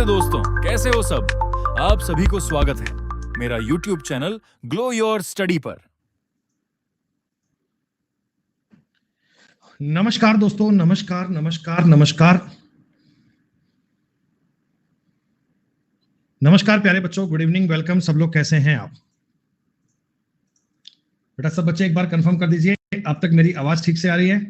नमस्ते दोस्तों, कैसे हो सब। आप सभी को स्वागत है मेरा YouTube channel glow your study पर। नमस्कार दोस्तों, नमस्कार नमस्कार नमस्कार नमस्कार प्यारे बच्चों, गुड इवनिंग, वेलकम। सब लोग कैसे हैं आप? बेटा सब बच्चे एक बार कंफर्म कर दीजिए, अब तक मेरी आवाज ठीक से आ रही है?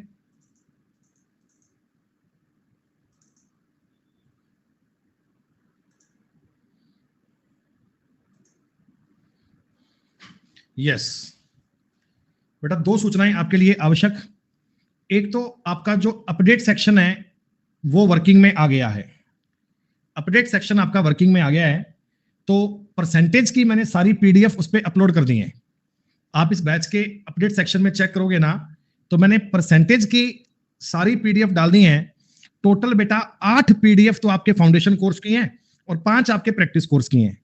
यस बेटा, दो सूचनाएं आपके लिए आवश्यक। एक तो आपका जो अपडेट सेक्शन है वो वर्किंग में आ गया है। अपडेट सेक्शन आपका वर्किंग में आ गया है, तो परसेंटेज की मैंने सारी पीडीएफ उस पर अपलोड कर दी है। आप इस बैच के अपडेट सेक्शन में चेक करोगे ना, तो मैंने परसेंटेज की सारी पीडीएफ डाल दी है। टोटल बेटा 8 पीडीएफ तो आपके फाउंडेशन कोर्स की हैं और 5 आपके प्रैक्टिस कोर्स की हैं।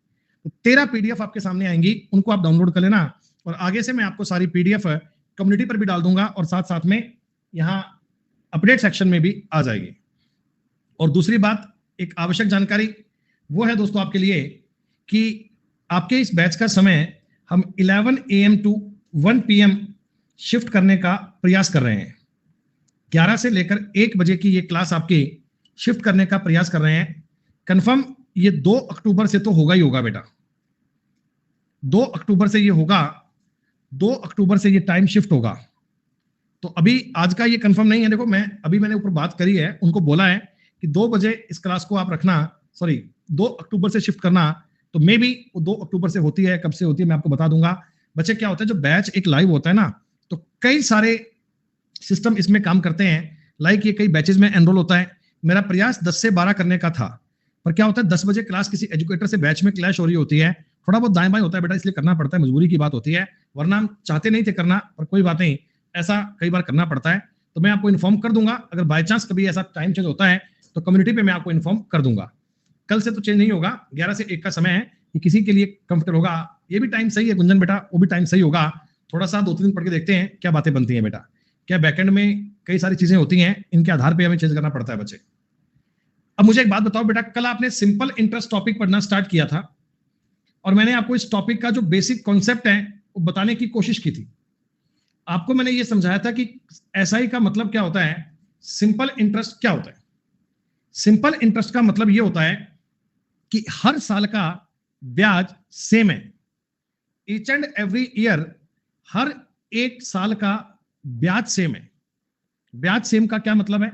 तो 13 पीडीएफ आपके सामने आएंगी, उनको आप डाउनलोड कर लेना। और आगे से मैं आपको सारी पीडीएफ कम्युनिटी पर भी डाल दूंगा और साथ साथ में यहाँ अपडेट सेक्शन में भी आ जाएगी। और दूसरी बात, एक आवश्यक जानकारी वो है दोस्तों आपके लिए कि आपके इस बैच का समय हम 11 AM टू 1 PM शिफ्ट करने का प्रयास कर रहे हैं। 11 से लेकर 1 बजे की ये क्लास आपकी शिफ्ट करने का प्रयास कर रहे हैं। कंफर्म ये 2 अक्टूबर से तो होगा ही होगा बेटा, 2 अक्टूबर से ये होगा, 2 अक्टूबर से ये टाइम शिफ्ट होगा। तो अभी आज का ये कंफर्म नहीं है। देखो, मैंने ऊपर बात करी है, उनको बोला है कि 2 बजे इस क्लास को आप रखना, 2 अक्टूबर से शिफ्ट करना। तो मे बी वो 2 अक्टूबर से होती है, कब से होती है मैं आपको बता दूंगा। बच्चे क्या होता है, जो बैच एक लाइव होता है ना, तो कई सारे सिस्टम इसमें काम करते हैं। लाइक ये कई बैचेस में एनरोल होता है। मेरा प्रयास 10 से 12 करने का था, पर क्या होता है 10 बजे क्लास किसी एजुकेटर से बैच में क्लैश हो रही होती है, थोड़ा बहुत दाएं बाएं होता है बेटा, इसलिए करना पड़ता है, मजबूरी की बात होती है, वरना हम चाहते नहीं थे करना, पर कोई बात नहीं, ऐसा कई बार करना पड़ता है। तो मैं आपको इन्फॉर्म कर दूंगा, अगर बाय चांस कभी ऐसा टाइम चेंज होता है तो कम्युनिटी पे मैं आपको इन्फॉर्म कर दूंगा। कल से तो चेंज नहीं होगा, 11 से 1 का समय है, कि किसी के लिए कंफर्टेबल होगा। ये भी टाइम सही है गुंजन बेटा, वो भी टाइम सही होगा। थोड़ा सा 2-3 दिन पढ़ के देखते हैं क्या बातें बनती हैं बेटा, क्या बैकएंड में कई सारी चीजें होती हैं, इनके आधार पे हमें चेंज करना पड़ता है बच्चे। अब मुझे एक बात बताओ बेटा, कल आपने सिंपल इंटरेस्ट टॉपिक पढ़ना स्टार्ट किया था और मैंने आपको इस टॉपिक का जो बेसिक कॉन्सेप्ट है वो बताने की कोशिश की थी। आपको मैंने ये समझाया था कि एसआई का मतलब क्या होता है, सिंपल इंटरेस्ट क्या होता है। सिंपल इंटरेस्ट का मतलब ये होता है कि हर साल का ब्याज सेम है, ईच एंड एवरी ईयर, हर एक साल का ब्याज सेम है। ब्याज सेम का क्या मतलब है,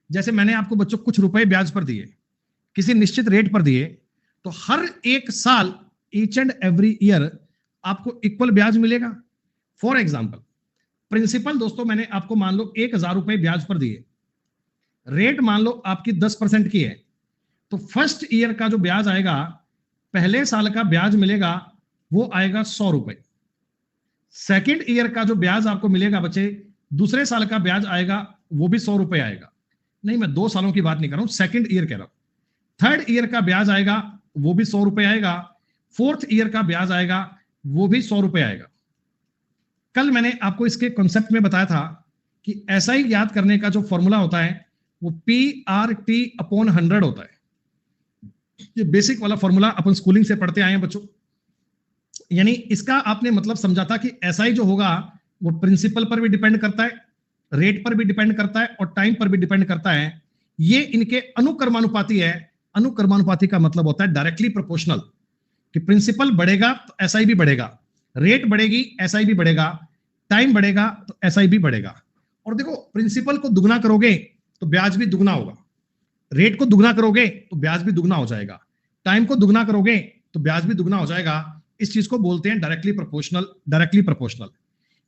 जैसे मैंने आपको बच्चों कुछ रुपए ब्याज पर दिए, किसी निश्चित रेट पर दिए, तो हर एक साल ईच एंड एवरी ईयर आपको इक्वल ब्याज मिलेगा। फॉर एग्जाम्पल, प्रिंसिपल दोस्तों मैंने आपको मान लो 1000 रुपए ब्याज पर दिए, रेट मान लो आपकी 10% की है, तो फर्स्ट ईयर का जो ब्याज आएगा, पहले साल का ब्याज मिलेगा वो आएगा 100 रुपए। सेकेंड ईयर का जो ब्याज आपको मिलेगा बच्चे, दूसरे साल का ब्याज आएगा वो भी 100 रुपए आएगा। नहीं, मैं 2 सालों की बात नहीं कर रहा हूं, सेकेंड ईयर कह रहा हूं। थर्ड ईयर का ब्याज आएगा वो भी 100 रुपए आएगा। फोर्थ ईयर का ब्याज आएगा वो भी 100 रुपए आएगा। कल मैंने आपको इसके कॉन्सेप्ट में बताया था कि ऐसा ही याद करने का जो फॉर्मूला होता है वो PRT/100 होता है। ये बेसिक वाला फॉर्मूला अपन स्कूलिंग से पढ़ते आए हैं बच्चों। यानी इसका आपने मतलब समझा था कि एसआई जो होगा वो प्रिंसिपल पर भी डिपेंड करता है, रेट पर भी डिपेंड करता है और टाइम पर भी डिपेंड करता है। ये इनके अनुक्रमानुपाती है। अनुक्रमानुपाती का मतलब होता है डायरेक्टली प्रोपोर्शनल, कि प्रिंसिपल बढ़ेगा तो एसआई भी बढ़ेगा, रेट बढ़ेगी एसआई भी बढ़ेगा, टाइम बढ़ेगा तो एसआई भी बढ़ेगा। और देखो, प्रिंसिपल को दुगना करोगे तो ब्याज भी दुगना होगा, रेट को दुगना करोगे तो ब्याज भी दुगना हो जाएगा, टाइम को दुगना करोगे तो ब्याज भी दुगना हो जाएगा। इस चीज को बोलते हैं डायरेक्टली प्रोपोर्शनल। Directly proportional.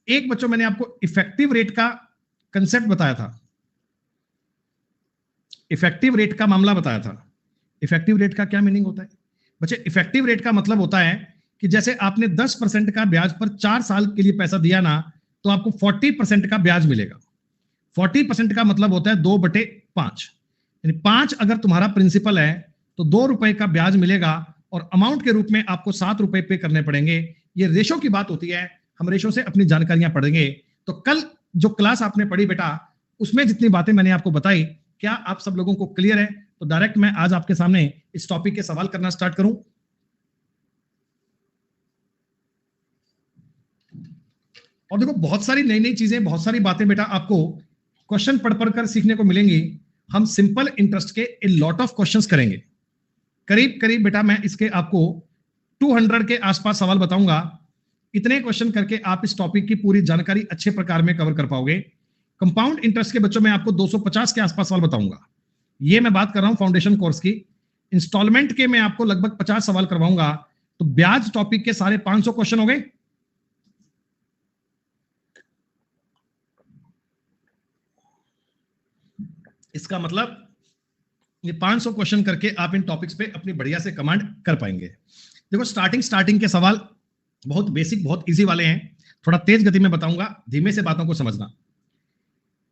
एक बच्चों मैंने आपको इफेक्टिव रेट का कंसेप्ट बताया था, इफेक्टिव रेट का मामला बताया था। इफेक्टिव रेट का क्या मीनिंग होता है बच्चे? इफेक्टिव रेट का मतलब होता है कि जैसे आपने 10% का ब्याज पर 4 साल के लिए पैसा दिया ना, तो आपको 40% का ब्याज मिलेगा। 40% का मतलब होता है 2/5, यानी 5 अगर तुम्हारा प्रिंसिपल है तो 2 रुपए का ब्याज मिलेगा और अमाउंट के रूप में आपको 7 रुपए पे करने पड़ेंगे। ये रेशो की बात होती है, हम रेशो से अपनी जानकारियां पढ़ेंगे। तो कल जो क्लास आपने पढ़ी बेटा, उसमें जितनी बातें मैंने आपको बताई, क्या आप सब लोगों को क्लियर है? तो डायरेक्ट मैं आज आपके सामने इस टॉपिक के सवाल करना स्टार्ट करूं। और देखो बहुत सारी नई नई चीजें, बहुत सारी बातें बेटा आपको क्वेश्चन पढ़ पढ़ कर सीखने को मिलेंगी। हम सिंपल इंटरेस्ट के ए लॉट ऑफ क्वेश्चंस करेंगे। करीब करीब बेटा मैं इसके आपको 200 के आसपास सवाल बताऊंगा। इतने क्वेश्चन करके आप इस टॉपिक की पूरी जानकारी अच्छे प्रकार में कवर कर पाओगे। कंपाउंड इंटरेस्ट के बच्चों में आपको 250 के आसपास सवाल बताऊंगा। ये मैं बात कर रहा हूं फाउंडेशन कोर्स की। इंस्टॉलमेंट के मैं आपको लगभग 50 सवाल करवाऊंगा। तो ब्याज टॉपिक के सारे 500 क्वेश्चन हो गए। इसका मतलब ये 500 क्वेश्चन करके आप इन टॉपिक्स पे अपनी बढ़िया से कमांड कर पाएंगे। देखो स्टार्टिंग के सवाल बहुत बेसिक, बहुत इजी वाले हैं। थोड़ा तेज गति में बताऊंगा, धीमे से बातों को समझना।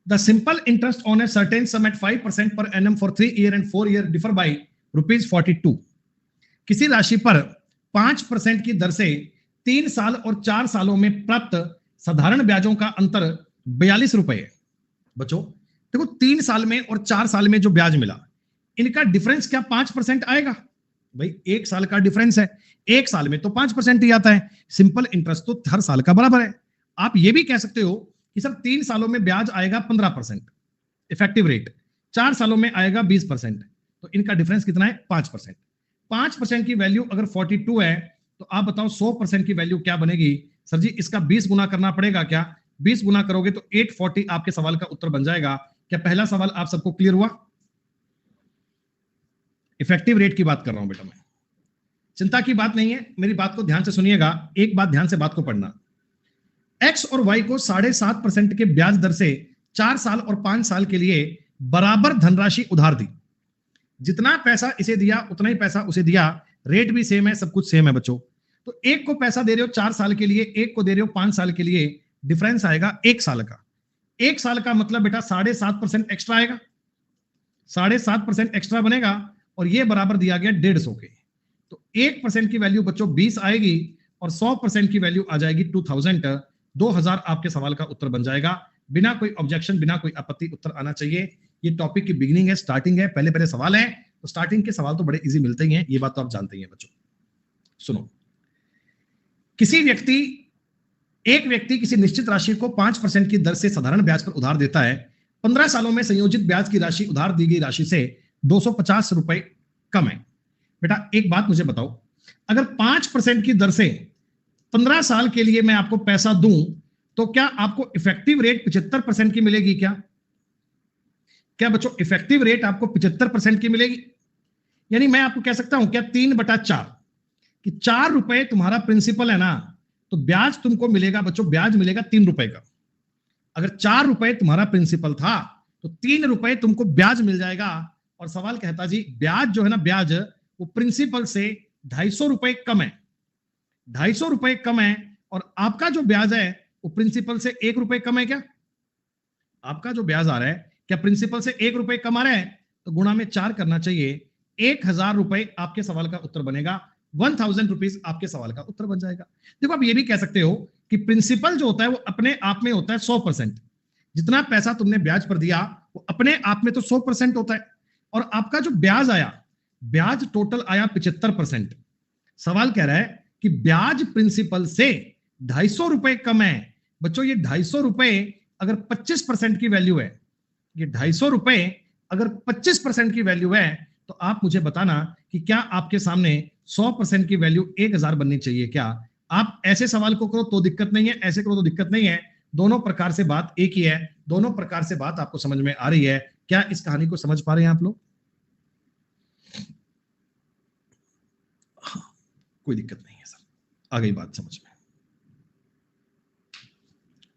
The simple interest on a certain sum at 5% per annum for 3 year and 4 year differ by ₹42। किसी राशि पर 5% की दर से 3 साल और 4 सालों में प्राप्त साधारण ब्याजों का अंतर ₹42 है। बच्चों देखो 3 साल में और 4 साल में जो ब्याज मिला, इनका डिफरेंस क्या 5% आएगा? भाई 1 साल का डिफरेंस है, 1 साल में तो 5% ही आता है। सिंपल इंटरेस्ट तो हर साल का बराबर है। आप ये भी कह सकते हो कि सर 3 सालों में ब्याज आएगा 15% इफेक्टिव रेट, 4 सालों में आएगा 20%, तो इनका डिफरेंस कितना है? 5%। 5% की वैल्यू अगर 42 है तो आप बताओ 100% की वैल्यू क्या बनेगी? सर जी इसका 20 गुना करना पड़ेगा क्या? 20 गुना करोगे तो 840 आपके सवाल का उत्तर बन जाएगा। क्या पहला सवाल आप सबको क्लियर हुआ? इफेक्टिव रेट की बात कर रहा हूं बेटा मैं, चिंता की बात नहीं है। मेरी बात को ध्यान से सुनिएगा, एक बात ध्यान से बात को पढ़ना। एक्स और वाई को 7.5% के ब्याज दर से 4 साल और 5 साल के लिए बराबर धनराशि उधार दी। जितना पैसा इसे दिया उतना ही पैसा उसे दिया, रेट भी सेम है, सब कुछ सेम है बच्चों। तो एक को पैसा दे रहे हो 4 साल के लिए, एक को दे रहे हो 5 साल के लिए, डिफरेंस आएगा 1 साल का। 1 साल का मतलब बेटा 7.5% एक्स्ट्रा आएगा, 7.5% एक्स्ट्रा बनेगा और ये बराबर दिया गया 150 के। तो 1% की वैल्यू बच्चों 20 आएगी और 100% की वैल्यू आ जाएगी 2000 आपके सवाल का उत्तर बन जाएगा। बिना कोई ऑब्जेक्शन, बिना कोई आपत्ति उत्तर आना चाहिए। ये टॉपिक की बिगिनिंग है, स्टार्टिंग है, पहले पहले सवाल है, तो स्टार्टिंग के सवाल तो बड़े इजी मिलते ही हैं, ये बात तो आप जानते ही हैं बच्चों। सुनो, एक व्यक्ति किसी निश्चित राशि को 5% की दर से साधारण ब्याज पर उधार देता है। 15 सालों में संयोजित ब्याज की राशि उधार दी गई राशि से ₹250 कम है। बेटा एक बात मुझे बताओ, अगर 5% की दर से 15 साल के लिए मैं आपको पैसा दूं तो क्या आपको इफेक्टिव रेट 75% की मिलेगी? क्या बच्चों इफेक्टिव रेट आपको 75% की मिलेगी? यानी मैं आपको कह सकता हूं क्या 3/4 कि ₹4 तुम्हारा प्रिंसिपल है ना, तो ब्याज तुमको मिलेगा बच्चों, ब्याज मिलेगा ₹3 का। अगर ₹4 तुम्हारा प्रिंसिपल था तो ₹3 तुमको ब्याज मिल जाएगा। और सवाल कहता जी ब्याज जो है ना, ब्याज वो प्रिंसिपल से ₹250 कम है, ₹250 कम है। और आपका जो ब्याज है वो प्रिंसिपल से ₹1 कम है क्या? आपका जो ब्याज आ रहा है क्या प्रिंसिपल से ₹1 कम आ रहा है? तो गुणा में 4 करना चाहिए, ₹1000 आपके सवाल का उत्तर बनेगा। 1000 रुपीज आपके सवाल का उत्तर बन जाएगा। देखो आप ये भी कह सकते हो कि प्रिंसिपल जो होता है वो अपने आप में होता है 100%। जितना पैसा तुमने ब्याज पर दिया वो अपने आप में तो 100% होता है। और आपका जो ब्याज आया, ब्याज टोटल आया 75%। सवाल कह रहा है कि ब्याज प्रिंसिपल से ₹250 कम है। बच्चों ये ₹250 अगर 25% की वैल्यू है, ये ₹250 अगर 25% की वैल्यू है, तो आप मुझे बताना कि क्या आपके सामने 100% की वैल्यू 1000 बननी चाहिए क्या? आप ऐसे सवाल को करो तो दिक्कत नहीं है, ऐसे करो तो दिक्कत नहीं है। दोनों प्रकार से बात एक ही है, दोनों प्रकार से बात आपको समझ में आ रही है। क्या इस कहानी को समझ पा रहे हैं आप लोग? हाँ, कोई दिक्कत नहीं है सर, आ गई बात समझ में।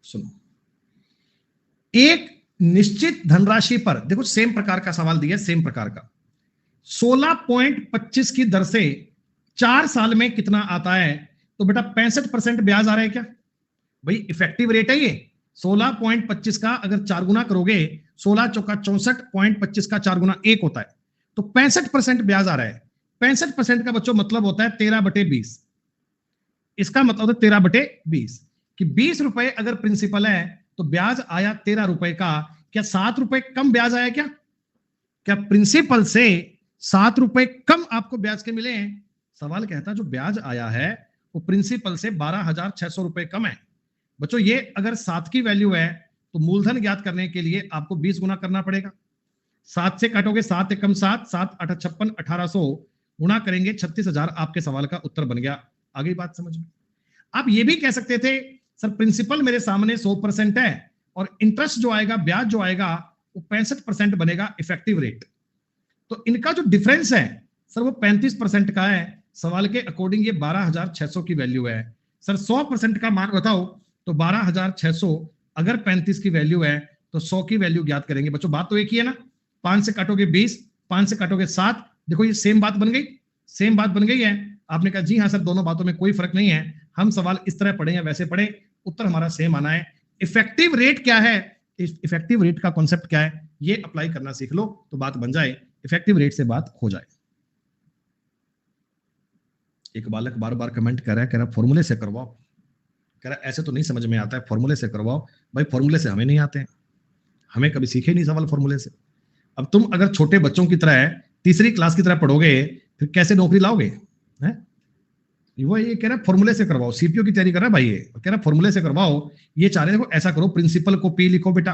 सुनो, एक निश्चित धनराशि पर, देखो सेम प्रकार का सवाल दिया, सेम प्रकार का, 16.25 की दर से 4 साल में कितना आता है? तो बेटा 65% ब्याज आ रहा है क्या? भाई इफेक्टिव रेट है ये। 16.25 का अगर 4 गुना करोगे, 16 चौका 64.25 का 4 गुना 1 होता है, तो 65% ब्याज आ रहा है। 65% का बच्चों मतलब होता है 13/20। इसका मतलब है 13/20 कि ₹20 अगर प्रिंसिपल है तो ब्याज आया ₹13 का। क्या ₹7 कम ब्याज आया क्या? क्या प्रिंसिपल से 7 रुपए कम आपको ब्याज के मिले हैं? सवाल कहता है जो ब्याज आया है वो प्रिंसिपल से 12,600 रुपए कम है। बच्चों ये अगर 7 की वैल्यू है तो मूलधन ज्ञात करने के लिए आपको 20 गुना करना पड़ेगा। 7 से काटोगे 7 एकम 7, 7 8 56, 1800 गुना करेंगे 36,000। आपके सवाल का उत्तर बन गया। आगे बात समझ में। आप ये भी कह सकते थे सर प्रिंसिपल मेरे सामने 100% है और इंटरेस्ट जो आएगा, ब्याज जो आएगा वो 65% बनेगा इफेक्टिव रेट। तो इनका जो डिफरेंस है सर वो 35% का है। सवाल के अकॉर्डिंग ये 12,600 की वैल्यू है। सर 100% का मान बताओ तो 12,600 अगर 35 की वैल्यू है तो 100 की वैल्यू ज्ञात करेंगे। बच्चों बात तो एक ही है ना। 5 से काटोगे 20, 5 से काटोगे 7। देखो ये सेम बात बन गई, सेम बात बन गई है। आपने कहा जी हाँ सर दोनों बातों में कोई फर्क नहीं है, हम सवाल इस तरह पढ़े या वैसे पढ़े, उत्तर हमारा सेम आना है। इफेक्टिव रेट क्या है, इफेक्टिव रेट का कॉन्सेप्ट क्या है, ये अप्लाई करना सीख लो तो बात बन जाए, इफेक्टिव रेट से बात हो जाए। एक बालक बार बार कमेंट कर रहा है फॉर्मूले से करवाओ। कह रहा ऐसे तो नहीं समझ में आता है, फॉर्मूले से करवाओ। भाई फॉर्मूले से हमें नहीं आते हैं, हमें कभी सीखे नहीं सवाल फॉर्मूले से। अब तुम अगर छोटे बच्चों की तरह है, तीसरी क्लास की तरह पढ़ोगे फिर कैसे नौकरी लाओगे हैं? वो ये कह रहा है फॉर्मूले से करवाओ, सीपीओ की तैयारी कर रहा है भाई, ये कह रहा है फॉर्मूले से करवाओ। ये चाह रहे देखो ऐसा करो, प्रिंसिपल को पी लिखो बेटा,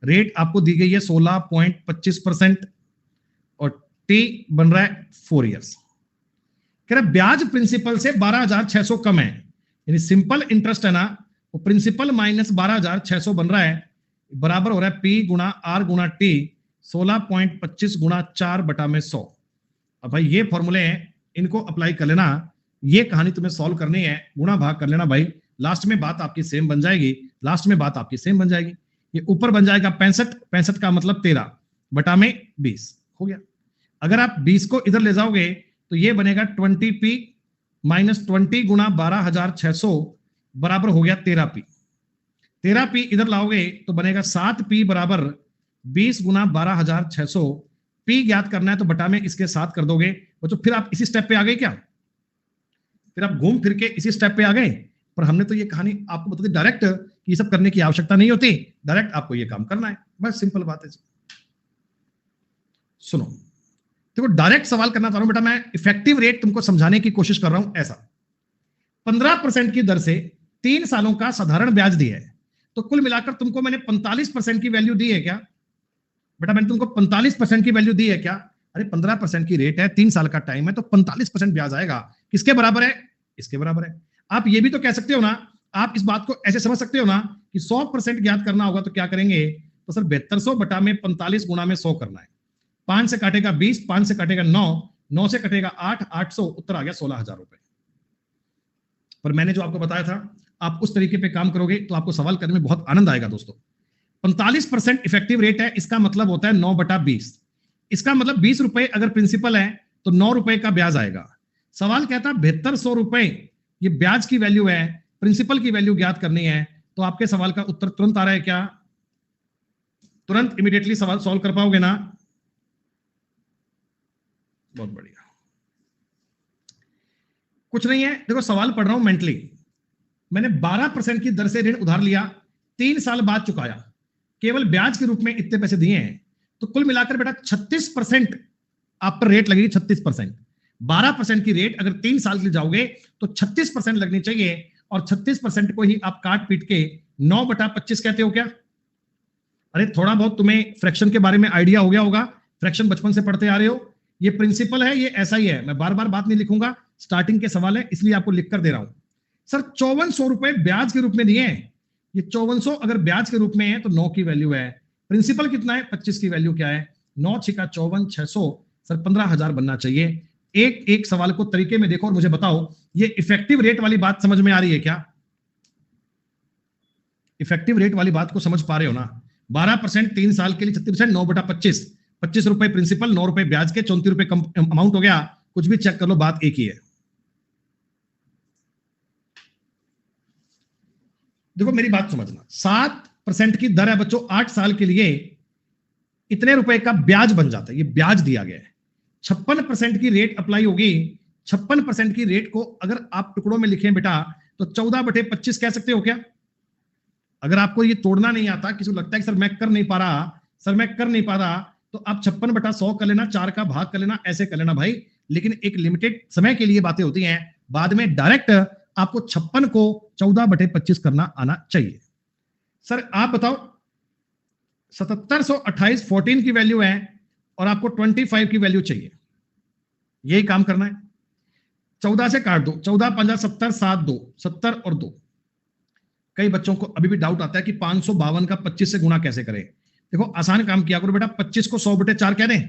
रेट आपको दी गई है 16.25% और टी बन रहा है 4 इयर्स। कह रहा ब्याज प्रिंसिपल से 12,600 कम है, यानी सिंपल इंटरेस्ट है ना, वो प्रिंसिपल माइनस 12,600 बन रहा है, बराबर हो रहा है पी गुणा आर गुणा टी 16.25 गुणा 4/100। अब भाई ये फॉर्मूले हैं, इनको अप्लाई कर लेना। ये कहानी तुम्हें सॉल्व करनी है, गुणा भाग कर लेना भाई, लास्ट में बात आपकी सेम बन जाएगी, लास्ट में बात आपकी सेम बन जाएगी। ये ऊपर बन जाएगा 65, 65 का मतलब 13/20 हो गया। अगर आप 20 को इधर ले जाओगे तो ये बनेगा 20p माइनस 20 गुणा 12,600 बराबर हो गया 13p। 13p इधर लाओगे तो बनेगा 7p बराबर 20 गुणा 12,600। p ज्ञात करना है तो बटा में इसके साथ कर दोगे बच्चों। फिर आप इसी स्टेप पे आ गए क्या? फिर आप घूम फिर के इसी स्टेप पे आ गए। पर हमने तो ये कहानी आपको बता दी डायरेक्ट कि ये सब करने की आवश्यकता नहीं होती, डायरेक्ट आपको ये काम करना है, बस सिंपल बात है। सुनो देखो, डायरेक्ट सवाल करना चाह रहा हूं बेटा, मैं इफेक्टिव रेट तुमको समझाने की कोशिश कर रहा हूं। ऐसा 15% की दर से 3 सालों का साधारण ब्याज दिया है, तो कुल मिलाकर तुमको मैंने 45% की वैल्यू दी है क्या बेटा? मैंने तुमको 45% की वैल्यू दी है क्या? अरे 15% की रेट है, 3 साल का टाइम है, तो 45% ब्याज आएगा। किसके बराबर है? इसके बराबर है। आप ये भी तो कह सकते हो ना, आप इस बात को ऐसे समझ सकते हो ना कि 100% ज्ञात करना होगा तो क्या करेंगे? तो सर 7200 बटा में 45 गुणा में 100 करना है। 5 से काटेगा 20, 5 से काटेगा 9, 9 से कटेगा 8, 800, उत्तर आ गया 16,000 रुपए। पर मैंने जो आपको बताया था, आप उस तरीके पे काम करोगे तो आपको सवाल करने में बहुत आनंद आएगा दोस्तों। 45% इफेक्टिव रेट है, इसका मतलब होता है 9/20। इसका मतलब 20 रुपए अगर प्रिंसिपल है तो 9 रुपए का ब्याज आएगा। सवाल कहता है 7200 रुपए ये ब्याज की वैल्यू है, प्रिंसिपल की वैल्यू ज्ञात करनी है। तो आपके सवाल का उत्तर तुरंत आ रहा है क्या? तुरंत इमीडिएटली सवाल सॉल्व कर पाओगे ना? बहुत बढ़िया। कुछ नहीं है, देखो सवाल पढ़ रहा हूं मेंटली। मैंने 12% की दर से ऋण उधार लिया, 3 साल बाद चुकाया, केवल ब्याज के रूप में इतने पैसे दिए हैं, तो कुल मिलाकर बेटा 36% आप पर रेट लगेगी। 36%, 12% की रेट अगर 3 साल के लिए जाओगे तो 36% लगनी चाहिए, और 36% को ही आप काट पीट के 9/25 कहते हो क्या? अरे थोड़ा बहुत तुम्हें फ्रैक्शन के बारे में आइडिया हो गया होगा, फ्रैक्शन बचपन से पढ़ते आ रहे हो। ये प्रिंसिपल है, ये ऐसा ही है, मैं बार बार बात नहीं लिखूंगा, स्टार्टिंग के सवाल है इसलिए आपको लिख कर दे रहा हूं। सर 5400 रुपए ब्याज के रूप में दिए हैं, ये 5400 अगर ब्याज के रूप में है तो 9 की वैल्यू है, प्रिंसिपल कितना है 25 की वैल्यू क्या है? 9 छिका 54, 600, सर 15,000 बनना चाहिए। एक एक सवाल को तरीके में देखो और मुझे बताओ, ये इफेक्टिव रेट वाली बात समझ में आ रही है क्या? इफेक्टिव रेट वाली बात को समझ पा रहे हो ना? 12% 3 साल के लिए 36%, 9/25, 25 रुपए प्रिंसिपल, 9 रुपए ब्याज के, 34 रुपए अमाउंट हो गया। कुछ भी चेक कर लो, बात एक ही है। देखो मेरी बात समझना, 7% की दर है बच्चों, 8 साल के लिए इतने रुपए का ब्याज बन जाता है, ये ब्याज दिया गया है। 56% की रेट अप्लाई होगी। 56% की रेट को अगर आप टुकड़ों में लिखें बेटा तो 14/25 कह सकते हो क्या? अगर आपको ये तोड़ना नहीं आता, किसी को लगता है कि सर मैं कर नहीं पा रहा, सर मैं कर नहीं पा रहा, तो आप 56/100 कर लेना, 4 का भाग कर लेना, ऐसे कर लेना भाई, लेकिन एक लिमिटेड समय के लिए बातें होती हैं, बाद में डायरेक्ट आपको 56 को 14/25 करना आना चाहिए। सर आप बताओ 7728 14 की वैल्यू है और आपको 25 की वैल्यू चाहिए, यही काम करना है। 14 से काट दो, 14 5 70 7 2 70 और 2। कई बच्चों को अभी भी डाउट आता है कि 552 का 25 से गुणा कैसे करें। देखो आसान काम किया करो बेटा, 25 को 100/4 कह दें।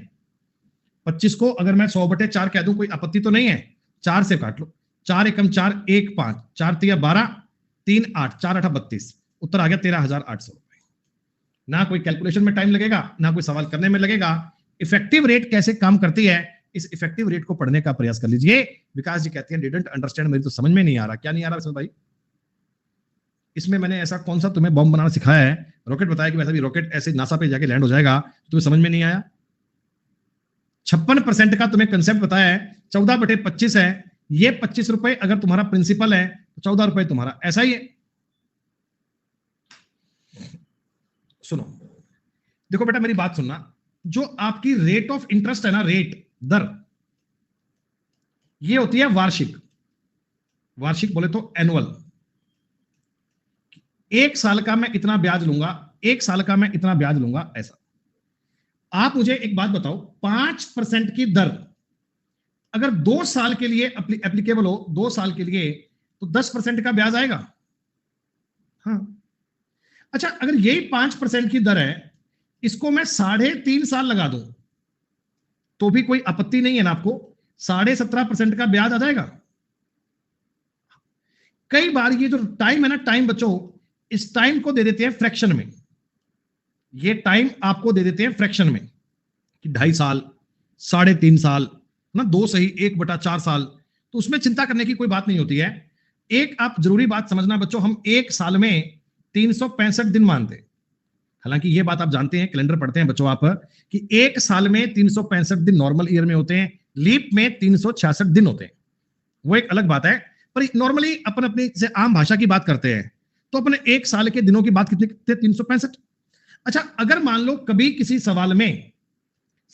25 को अगर मैं 100/4 कह दूं कोई आपत्ति तो नहीं है। 4 से काट लो, 4 एकम 4 1 5 4 तिया 12 3 8 4 8 32, उत्तर आ गया 13,800 रुपए। ना कोई कैलकुलेशन में टाइम लगेगा, ना कोई सवाल करने में लगेगा। इफेक्टिव रेट कैसे काम करती है, इस इफेक्टिव रेट को पढ़ने का प्रयास कर लीजिए। विकास जी कहते हैं डिडंट अंडरस्टैंड, मेरी तो समझ में नहीं आ रहा। क्या नहीं आ रहा भाई? इसमें मैंने ऐसा कौन सा तुम्हें बॉम्ब बनाना सिखाया है? रॉकेट बताया कि वैसा भी रॉकेट ऐसे नासा पे जाके लैंड हो जाएगा, तुम्हें समझ में नहीं आया? 56% का तुम्हें कंसेप्ट बताया है, 14/25 है। ये 25 रुपए अगर तुम्हारा प्रिंसिपल है तो 14 रुपए तुम्हारा, ऐसा ही है। सुनो, देखो बेटा मेरी बात सुनना, जो आपकी रेट ऑफ इंटरेस्ट है ना, रेट दर, ये होती है वार्षिक। वार्षिक बोले तो एनुअल। 1 साल का मैं इतना ब्याज लूंगा, 1 साल का मैं इतना ब्याज लूंगा, ऐसा। आप मुझे एक बात बताओ, 5% की दर अगर 2 साल के लिए एप्लीकेबल हो, 2 साल के लिए, तो 10% का ब्याज आएगा। हाँ, अच्छा अगर यही 5% की दर है, इसको मैं 3.5 साल लगा दूं तो भी कोई आपत्ति नहीं है ना आपको? 17.5% का ब्याज आ जाएगा। कई बार ये जो टाइम है ना, टाइम बच्चों, इस टाइम को दे देते हैं फ्रैक्शन में। ये टाइम आपको दे देते हैं फ्रैक्शन में कि 2.5 साल, 3.5 साल ना, 2 सही 1/4 साल, तो उसमें चिंता करने की कोई बात नहीं होती है। एक आप जरूरी बात समझना बच्चों, हम 1 साल में 365 दिन मानते हैं। हालांकि ये बात आप जानते हैं, कैलेंडर पढ़ते हैं बच्चों आप, कि 1 साल में 365 दिन नॉर्मल ईयर में होते हैं, लीप में 366 दिन होते हैं, वो एक अलग बात है। पर नॉर्मली अपन अपनी से आम भाषा की बात करते हैं तो अपने 1 साल के दिनों की बात कितने थे? 365। अच्छा अगर मान लो कभी किसी सवाल में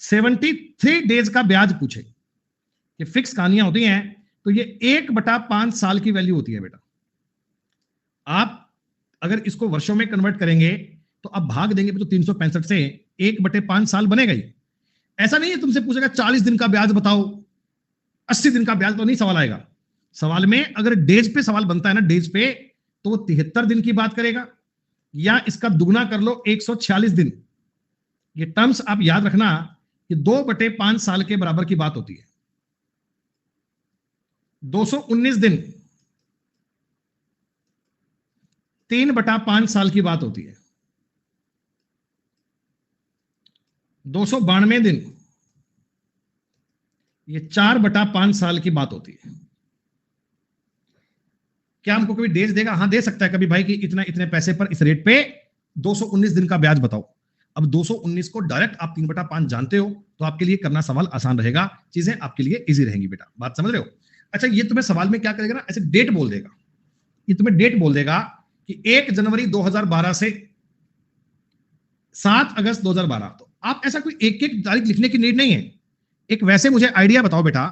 73 डेज का ब्याज पूछे, ये फिक्स कहानियां होती हैं, तो ये 1/5 साल की वैल्यू होती है बेटा। आप अगर इसको वर्षों में कन्वर्ट करेंगे तो आप भाग देंगे तो 365 से 1/5 साल बनेगा ही। ऐसा नहीं है तुमसे पूछेगा 40 दिन का ब्याज बताओ, 80 दिन का ब्याज, तो नहीं सवाल आएगा। सवाल में अगर डेज पे सवाल बनता है ना, डेज पे, तो वो 73 दिन की बात करेगा, या इसका दुगना कर लो 146 दिन। ये टर्म्स आप याद रखना कि 2/5 साल के बराबर की बात होती है। 219 दिन 3/5 साल की बात होती है। 292 दिन ये 4/5 साल की बात होती है। क्या हमको कभी डेज देगा? हाँ दे सकता है कभी भाई, कि इतना इतने पैसे पर इस रेट पे 219 दिन का ब्याज बताओ। अब 219 को डायरेक्ट आप 3/5 जानते हो तो आपके लिए करना सवाल आसान रहेगा, चीजें आपके लिए इजी रहेंगी बेटा, बात समझ रहे हो? अच्छा ये तुम्हें सवाल में क्या करेगा ना, ऐसे डेट बोल देगा, ये तुम्हें डेट बोल देगा कि 1 जनवरी 2012 से 7 अगस्त 2012। तो आप ऐसा कोई एक एक तारीख लिखने की नीड नहीं है। एक वैसे मुझे आइडिया बताओ बेटा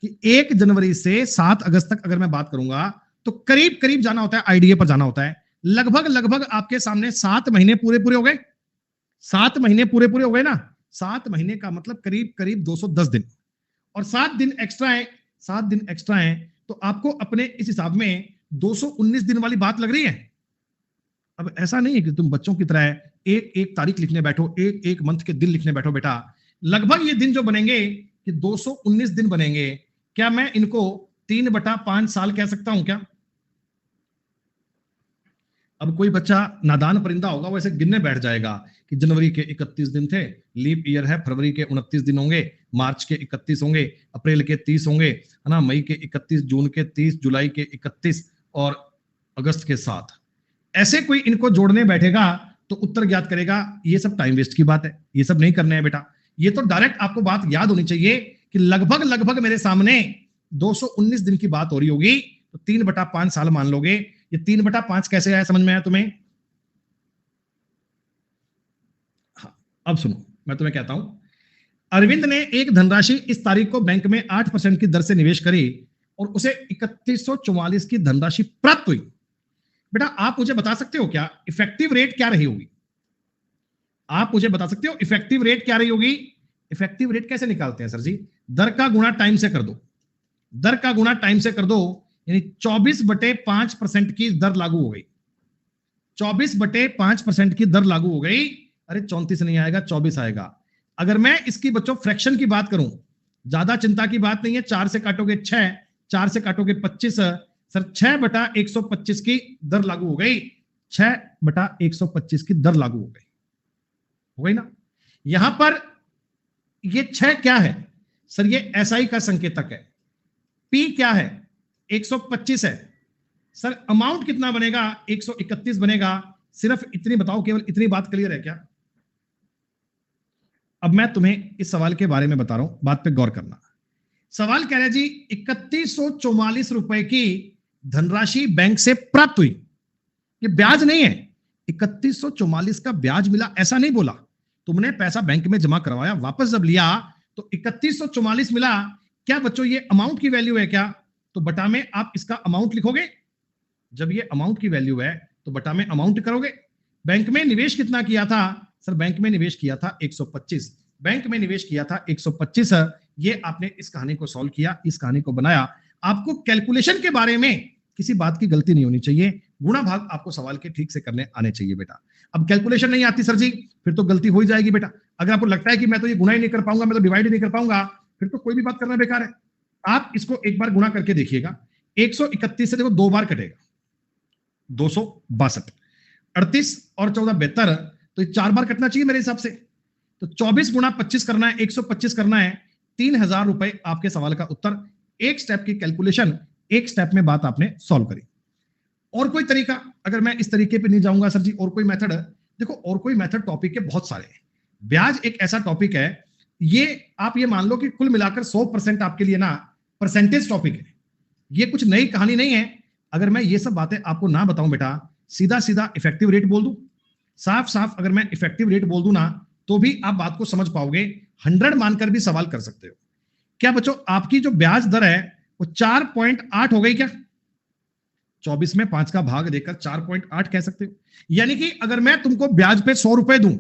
कि 1 जनवरी से 7 अगस्त तक अगर मैं बात करूंगा तो करीब करीब जाना होता है, आईडीए पर जाना होता है। लगभग लगभग आपके सामने 7 महीने पूरे पूरे हो गए। 7 महीने पूरे पूरे हो गए ना। 7 महीने का मतलब करीब करीब 210 दिन, और 7 दिन एक्स्ट्रा है, 7 दिन एक्स्ट्रा है, तो आपको अपने इस हिसाब में 219 दिन वाली बात लग रही है। अब ऐसा नहीं है कि तुम बच्चों की तरह एक एक तारीख लिखने बैठो, एक एक मंथ के दिन लिखने बैठो बेटा। लगभग ये दिन जो बनेंगे कि 219 दिन बनेंगे। क्या मैं इनको 3/5 साल कह सकता हूं क्या? अब कोई बच्चा नादान परिंदा होगा, वो ऐसे गिनने बैठ जाएगा कि जनवरी के 31 दिन थे, लीप ईयर है, फरवरी के 29 दिन होंगे, मार्च के 31 होंगे, अप्रैल के 30 होंगे, है ना, मई के 31, जून के 30, जुलाई के 31 और अगस्त के 7। ऐसे कोई इनको जोड़ने बैठेगा तो उत्तर ज्ञात करेगा। ये सब टाइम वेस्ट की बात है, ये सब नहीं करने हैं बेटा। ये तो डायरेक्ट आपको बात याद होनी चाहिए कि लगभग लगभग मेरे सामने 219 दिन की बात हो रही होगी, तो 3/5 साल मान लोगे। ये 3/5 कैसे आया, समझ में आया तुम्हें? हाँ, अब सुनो मैं तुम्हें कहता हूं अरविंद ने एक धनराशि इस तारीख को बैंक में 8% की दर से निवेश करी और उसे 3144 की धनराशि प्राप्त हुई। बेटा आप मुझे बता सकते हो क्या इफेक्टिव रेट क्या रही होगी? आप मुझे बता सकते हो इफेक्टिव रेट क्या रही होगी? इफेक्टिव रेट कैसे निकालते हैं सर जी? दर का गुणा टाइम से कर दो, दर का गुणा टाइम से कर दो, यानी 24/5% की दर लागू हो गई। 24/5% की दर लागू हो गई। अरे 34 नहीं आएगा, 24 आएगा। अगर मैं इसकी बच्चों फ्रैक्शन की बात करूं, ज्यादा चिंता की बात नहीं है। 4 से काटोगे 6, 4 से काटोगे 25, सर 6/125 की दर लागू हो गई। 6/125 की दर लागू हो गई ना। यहां पर ये 6 क्या है सर? ये एसआई का संकेतक है। पी क्या है? 125 है। सर अमाउंट कितना बनेगा? 131 बनेगा। सिर्फ इतनी बताओ, केवल इतनी बात क्लियर है क्या? अब मैं तुम्हें इस सवाल के बारे में बता रहा हूं, बात पे गौर करना। सवाल कह रहा है जी 3144 रुपए की धनराशि बैंक से प्राप्त हुई। ये ब्याज नहीं है, 3144 का ब्याज मिला ऐसा नहीं बोला। तुमने पैसा बैंक में जमा करवाया, वापस जब लिया तो 3144 मिला। क्या बच्चों ये अमाउंट की वैल्यू है क्या? तो बटा में आप इसका अमाउंट लिखोगे। जब ये अमाउंट की वैल्यू है तो बटा में अमाउंट करोगे। बैंक में निवेश कितना किया था? सर बैंक में निवेश किया था 125। बैंक में निवेश किया था 125। ये आपने इस कहानी को सॉल्व किया, इस कहानी को बनाया। आपको कैलकुलेशन के बारे में किसी बात की गलती नहीं होनी चाहिए। गुणा भाग आपको सवाल के ठीक से करने आने चाहिए बेटा। अब कैलकुलेशन नहीं आती सर जी, फिर तो गलती हो ही जाएगी बेटा। अगर आपको लगता है कि मैं तो ये गुणा ही नहीं कर पाऊंगा, मैं तो डिवाइड ही नहीं कर पाऊंगा, फिर तो कोई भी बात करना बेकार है। आप इसको एक बार गुणा करके देखिएगा। 131 से देखो 2 बार कटेगा, 262। 38 और 14 72, तो ये 4 बार कटना चाहिए मेरे हिसाब से। तो 24 गुणा 25 करना है, 125 करना है। 3000 रुपए आपके सवाल का उत्तर। एक स्टेप की कैलकुलेशन, एक स्टेप में बात आपने सॉल्व करी। और कोई तरीका? अगर मैं इस तरीके पे नहीं जाऊंगा सर जी, और कोई मेथड? देखो और कोई मेथड टॉपिक के बहुत सारे हैं। ब्याज एक ऐसा टॉपिक है, ये आप ये मान लो कि कुल मिलाकर 100% आपके लिए ना परसेंटेज टॉपिक है। ये कुछ नई कहानी नहीं है। अगर मैं ये सब बातें आपको ना बताऊं बेटा, सीधा सीधा इफेक्टिव रेट बोल दूं, साफ साफ अगर मैं इफेक्टिव रेट बोल दूं ना, तो भी आप बात को समझ पाओगे। 100 मानकर भी सवाल कर सकते हो। क्या बच्चों आपकी जो ब्याज दर है वो 4.8 हो गई क्या? 24 में 5 का भाग देकर 4.8 कह सकते हो। यानी कि अगर मैं तुमको ब्याज पे 100 रुपए दूं,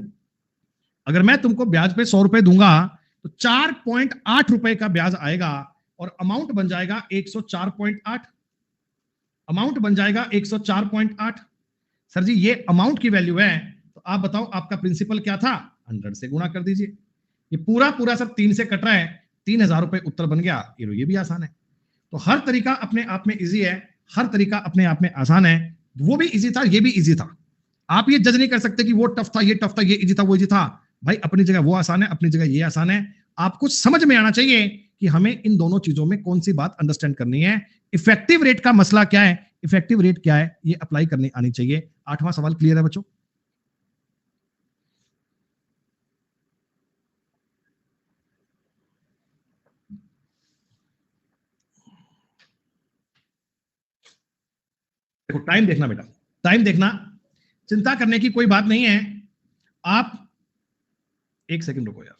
अगर मैं तुमको ब्याज पे 100 रुपए दूंगा तो 4.8 रुपए का ब्याज आएगा और अमाउंट बन जाएगा 104.8। अमाउंट बन जाएगा 104.8। सर जी ये अमाउंट की वैल्यू है, तो आप बताओ आपका प्रिंसिपल क्या था? 100 से गुणा कर दीजिए। ये पूरा पूरा सब 3 से कट रहा है, 3000 रुपए उत्तर बन गया। ये भी आसान है। तो हर तरीका अपने आप में इजी है, हर तरीका अपने आप में आसान है। वो भी इजी था, ये भी इजी था। आप ये जज नहीं कर सकते कि वो टफ था, ये टफ था, ये इजी था, वो इजी था। भाई अपनी जगह वो आसान है, अपनी जगह ये आसान है। आपको समझ में आना चाहिए कि हमें इन दोनों चीजों में कौन सी बात अंडरस्टैंड करनी है। इफेक्टिव रेट का मसला क्या है, इफेक्टिव रेट क्या है, ये अप्लाई करनी आनी चाहिए। 8वां सवाल क्लियर है बच्चों? देखो टाइम देखना बेटा, टाइम देखना, चिंता करने की कोई बात नहीं है। आप एक सेकंड रुको यार,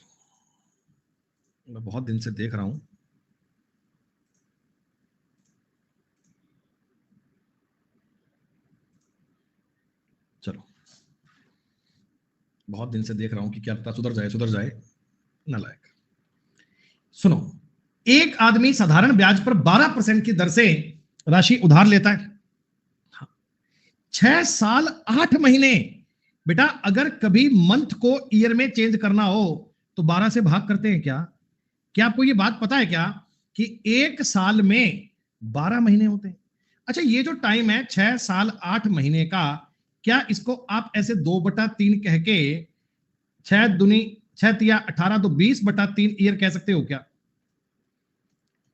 मैं बहुत दिन से देख रहा हूं। चलो बहुत दिन से देख रहा हूं कि क्या पता सुधर जाए, सुधर जाए। नालायक। सुनो, एक आदमी साधारण ब्याज पर 12% की दर से राशि उधार लेता है। 6 साल 8 महीने। बेटा अगर कभी मंथ को ईयर में चेंज करना हो तो 12 से भाग करते हैं क्या? क्या आपको ये बात पता है क्या कि एक साल में 12 महीने होते हैं? अच्छा ये जो टाइम है 6 साल 8 महीने का, क्या इसको आप ऐसे 2/3 कह के 6 दूनी 6 तिया 18, तो 20/3 ईयर कह सकते हो क्या?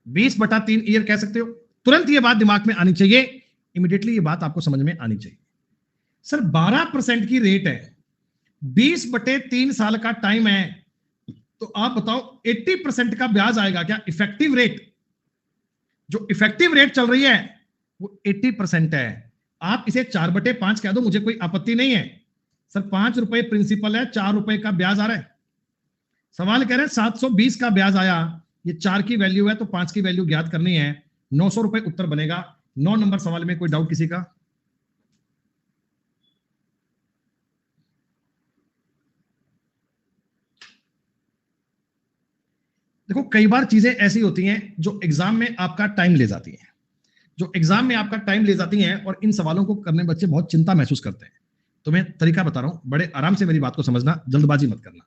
20/3 ईयर कह सकते हो? तुरंत ये बात दिमाग में आनी चाहिए, इमीडिएटली ये बात आपको समझ में आनी चाहिए। सर 12% की रेट है, 20/3 साल का टाइम है, तो आप बताओ 80% का ब्याज आएगा क्या? इफेक्टिव रेट, जो इफेक्टिव रेट चल रही है वो 80% है। आप इसे 4/5 कह दो, मुझे कोई आपत्ति नहीं है। सर 5 रुपए प्रिंसिपल है, 4 रुपए का ब्याज आ रहा है। सवाल कह रहे हैं 720 का ब्याज आया, ये 4 की वैल्यू है तो 5 की वैल्यू ज्ञात करनी है, 900 रुपए उत्तर बनेगा। 9 नंबर सवाल में कोई डाउट किसी का? देखो कई बार चीजें ऐसी होती हैं जो एग्जाम में आपका टाइम ले जाती हैं, जो एग्जाम में आपका टाइम ले जाती हैं, और इन सवालों को करने में बच्चे बहुत चिंता महसूस करते हैं। तो मैं तरीका बता रहा हूं, बड़े आराम से मेरी बात को समझना, जल्दबाजी मत करना।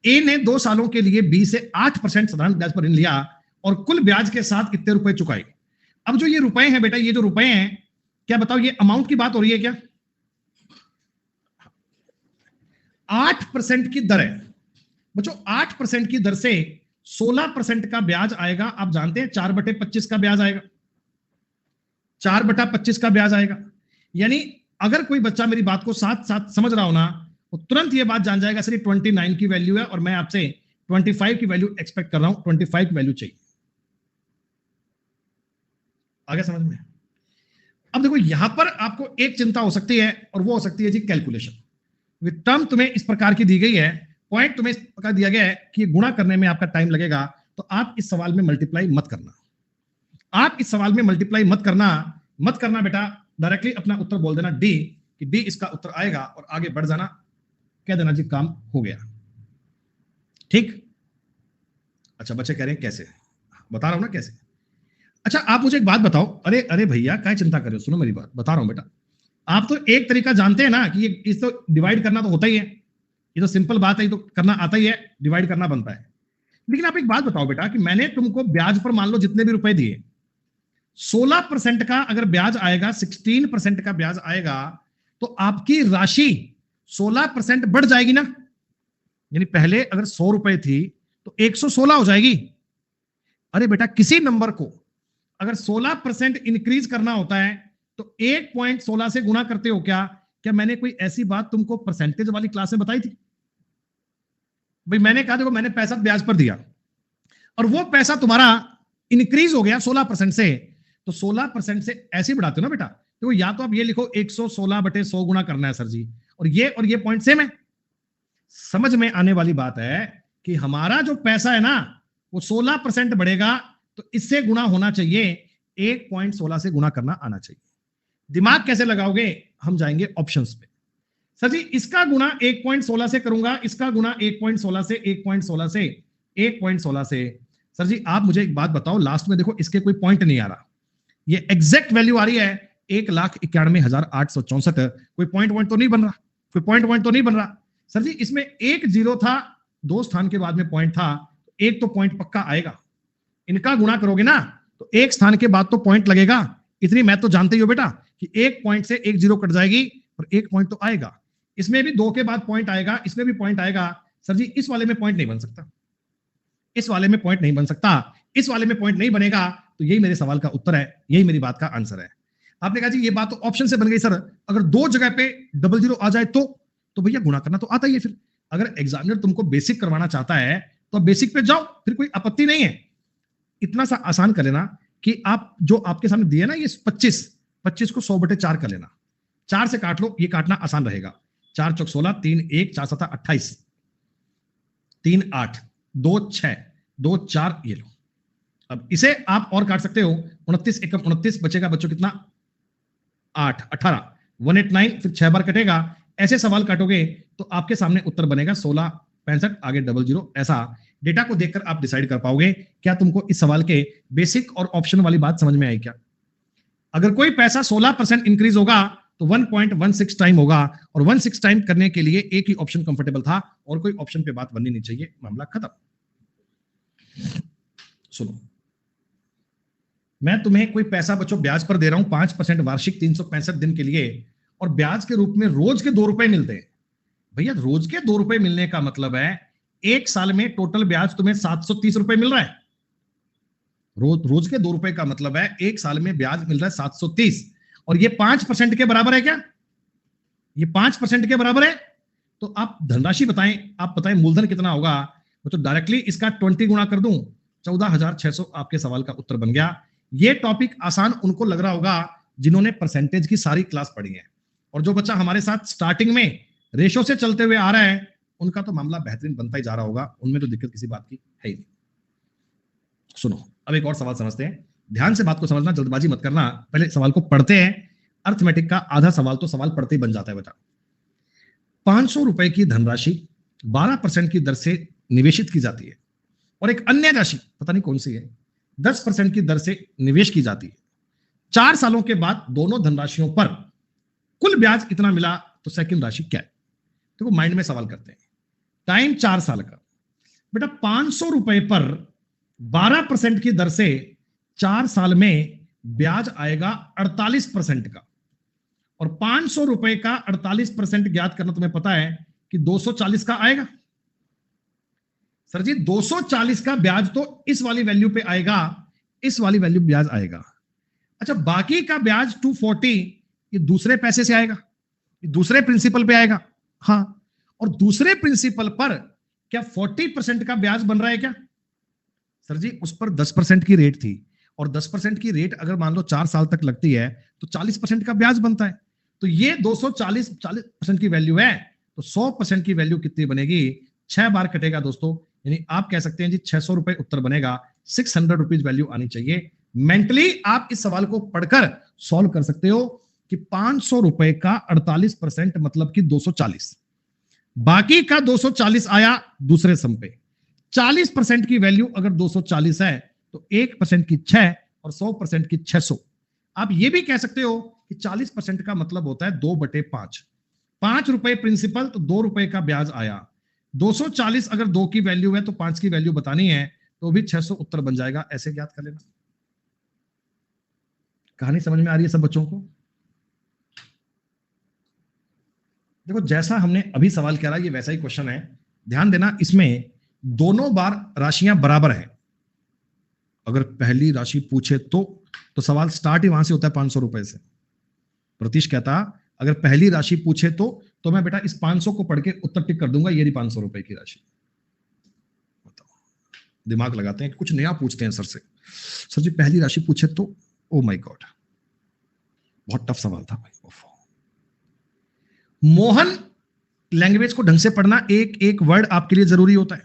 ए ने 2 सालों के लिए बी से 8% साधारण ब्याज पर ऋण लिया और कुल ब्याज के साथ कितने रुपए चुकाए। अब जो ये रुपए हैं बेटा, ये जो रुपए हैं, क्या बताओ ये अमाउंट की बात हो रही है क्या? 8% की दर है बच्चों, 8% की दर से 16% का ब्याज आएगा। आप जानते हैं 4/25 का ब्याज आएगा, 4/25 का ब्याज आएगा। यानी अगर कोई बच्चा मेरी बात को साथ साथ समझ रहा हो ना, वो तुरंत ये बात जान जाएगा, सिर्फ 29 की वैल्यू है और मैं आपसे 25 की वैल्यू एक्सपेक्ट कर रहा हूं, 25 की वैल्यू चाहिए। आगे समझ में? अब देखो यहां पर आपको एक चिंता हो सकती है, और वो हो सकती है जी कैलकुलेशन। टर्म तुम्हें इस प्रकार की दी गई है, पॉइंट तुम्हें इस प्रकार दिया गया है कि ये गुणा करने में आपका टाइम लगेगा, तो आप इस सवाल में मल्टीप्लाई मत करना। आप इस सवाल में मल्टीप्लाई मत करना बेटा, डायरेक्टली अपना उत्तर बोल देना डी, कि डी इसका उत्तर आएगा, और आगे बढ़ जाना, कह देना जी काम हो गया। ठीक? अच्छा बच्चे कह रहे हैं कैसे, बता रहा हूं ना कैसे। अच्छा आप मुझे एक बात बताओ, अरे अरे भैया क्या चिंता कर रहे हो, सुनो मेरी बात, बता रहा हूं बेटा। आप तो एक तरीका जानते हैं ना कि ये इस तो डिवाइड करना तो होता ही है, ये तो सिंपल बात है, ये तो करना आता ही है, डिवाइड करना बनता है। लेकिन आप एक बात बताओ बेटा कि मैंने तुमको ब्याज पर मान लो जितने भी रुपए दिए, 16% का अगर ब्याज आएगा, 16% का ब्याज आएगा, तो आपकी राशि 16% बढ़ जाएगी ना। यानी पहले अगर 100 रुपए थी तो 116 हो जाएगी। अरे बेटा किसी नंबर को अगर 16% इंक्रीज करना होता है तो 1.16 से गुणा करते हो क्या? क्या मैंने कोई ऐसी बात तुमको परसेंटेज वाली क्लास में बताई थी? भाई मैंने कहा देखो मैंने पैसा ब्याज पर दिया और वो पैसा तुम्हारा इंक्रीज हो गया 16% से, तो 16% से ऐसे बढ़ाते हो ना बेटा। देखो या तो आप ये लिखो 116/100 गुणा करना है सर जी, और ये पॉइंट सेम है। समझ में आने वाली बात है कि हमारा जो पैसा है ना वो 16% बढ़ेगा, तो इससे गुणा होना चाहिए, 1.16 से गुणा करना आना चाहिए। दिमाग कैसे लगाओगे? हम जाएंगे ऑप्शंस पे। सर जी इसका गुणा 1.16 से करूंगा, इसका गुणा 1.16 से 1.16 से 1.16 से। सर जी आप मुझे एक बात बताओ, लास्ट में देखो इसके कोई पॉइंट नहीं आ रहा, ये एग्जैक्ट वैल्यू आ रही है 1,91,864। कोई पॉइंट तो नहीं बन रहा, कोई पॉइंट तो नहीं बन रहा। सर जी इसमें एक जीरो था, 2 स्थान के बाद में पॉइंट था, एक तो पॉइंट पक्का आएगा। इनका गुणा करोगे ना तो एक स्थान के बाद तो पॉइंट लगेगा, इतनी मैथ तो जानते ही हो बेटा कि एक पॉइंट से एक जीरो कट जाएगी और एक पॉइंट तो आएगा। इसमें भी 2 के बाद पॉइंट आएगा, इसमें भी पॉइंट आएगा। सर जी इस वाले में पॉइंट नहीं बन सकता, इस वाले में पॉइंट नहीं बन सकता, इस वाले में पॉइंट नहीं बनेगा, तो यही मेरे सवाल का उत्तर है, यही मेरी बात का आंसर है। आपने कहा जी ये बात तो ऑप्शन से बन गई सर, अगर 2 जगह पे डबल जीरो आ जाए तो भैया गुणा करना तो आता ही है। फिर अगर एग्जामिनर तुमको बेसिक करवाना चाहता है तो बेसिक पे जाओ, फिर कोई आपत्ति नहीं है। इतना सा आसान कर लेना कि आप जो आपके सामने दिए ना ये 25 को 100/4 कर लेना, 4 से काट लो, ये काटना आसान रहेगा। 4 चौक 16, 3 1, 4 7 28, 3 8, 2 6, 2 4, ये लो। अब इसे आप और काट सकते हो, 29 एकम 29 बचेगा बच्चों कितना? 8 18, 189, फिर 6 बार कटेगा। ऐसे सवाल काटोगे तो आपके सामने उत्तर बनेगा 16 65, आगे डबल जीरो। ऐसा डेटा को देखकर आप डिसाइड कर पाओगे। क्या तुमको इस सवाल के बेसिक और ऑप्शन वाली बात समझ में आई क्या? अगर कोई पैसा 16% इंक्रीज होगा तो 1.16 टाइम होगा, और 16 टाइम करने के लिए एक ही ऑप्शन कंफर्टेबल था और कोई ऑप्शन पे बात बननी नहीं चाहिए, मामला खत्म। सुनो मैं तुम्हें कोई पैसा बच्चों ब्याज पर दे रहा हूं 5% वार्षिक 365 दिन के लिए, और ब्याज के रूप में रोज के 2 रुपए मिलते हैं। भैया रोज के 2 रुपए मिलने का मतलब है एक साल में टोटल ब्याज तुम्हें 730 रुपए मिल रहा है। रोज के 2 रुपए का मतलब है एक साल में ब्याज मिल रहा है 730, और ये 5% के बराबर है क्या? ये 5% के बराबर है। तो आप धनराशि बताएं, आप बताएं मूलधन कितना होगा? तो डायरेक्टली इसका 20 गुणा कर दूं, 14,600 आपके सवाल का उत्तर बन गया। ये टॉपिक आसान उनको लग रहा होगा जिन्होंने परसेंटेज की सारी क्लास पढ़ी है, और जो बच्चा हमारे साथ स्टार्टिंग में रेशो से चलते हुए आ रहा है उनका तो मामला बेहतरीन बनता ही जा रहा होगा, उनमें तो दिक्कत किसी बात की है ही नहीं। सुनो, अब एक और सवाल समझते हैं, ध्यान से बात को समझना, जल्दबाजी मत करना, पहले सवाल को पढ़ते हैं। अर्थमेटिक का आधा सवाल तो सवाल पढ़ते ही बन जाता है बेटा। 500 रुपए की धनराशि 12% की दर से निवेशित की जाती है और एक अन्य राशि, पता नहीं कौन सी है, 10% की दर से निवेश की जाती है। 4 सालों के बाद दोनों धनराशियों पर कुल ब्याज इतना मिला, तो सेकंड राशि क्या है? देखो माइंड में सवाल करते हैं। टाइम 4 साल का, बेटा 500 रुपए पर 12% की दर से 4 साल में ब्याज आएगा 48% का, और 500 रुपए का 48% ज्ञात करना तुम्हें पता है कि 240 का आएगा। सर जी 240 का ब्याज तो इस वाली वैल्यू पे आएगा, इस वाली वैल्यू ब्याज आएगा। अच्छा, बाकी का ब्याज 240 ये दूसरे पैसे से आएगा, ये दूसरे प्रिंसिपल पे आएगा। हाँ, और दूसरे प्रिंसिपल पर क्या 40% का ब्याज बन रहा है क्या? सर जी उस पर 10% की रेट थी, और 10% की रेट अगर मान लो 4 साल तक लगती है तो 40% का ब्याज बनता है। तो ये 240% की वैल्यू है, तो 100% की वैल्यू कितनी बनेगी? 6 बार कटेगा दोस्तों, यानी आप कह सकते हैं जी 600 रुपए उत्तर बनेगा। 600 रुपीज वैल्यू आनी चाहिए। मेंटली आप इस सवाल को पढ़कर सॉल्व कर सकते हो कि 500 रुपए का 48% मतलब कि 240, बाकी का 240 आया दूसरे सम पे। 40% की वैल्यू अगर 240 है तो 1% की 6 और 100% की 600। आप ये भी कह सकते हो कि 40% का मतलब होता है 2/5। 5 रुपए प्रिंसिपल तो 2 रुपए का ब्याज आया। 240 अगर 2 की वैल्यू है तो 5 की वैल्यू बतानी है, तो भी 600 उत्तर बन जाएगा। ऐसे ज्ञात कर लेना। कहानी समझ में आ रही है सब बच्चों को? देखो जैसा हमने अभी सवाल करा ये वैसा ही क्वेश्चन है। ध्यान देना, इसमें दोनों बार राशियां बराबर है। अगर पहली राशि पूछे तो सवाल स्टार्ट ही वहां से होता है 500 रुपए से। प्रतीश कहता अगर पहली राशि पूछे तो मैं बेटा इस 500 को पढ़ के उत्तर टिक कर दूंगा, ये रही 500 रुपए की राशि। बताओ, दिमाग लगाते हैं, कुछ नया पूछते हैं सर से। सर जी पहली राशि पूछे तो, ओ माय गॉड, बहुत टफ सवाल था भाई। मोहन, लैंग्वेज को ढंग से पढ़ना, एक एक वर्ड आपके लिए जरूरी होता है।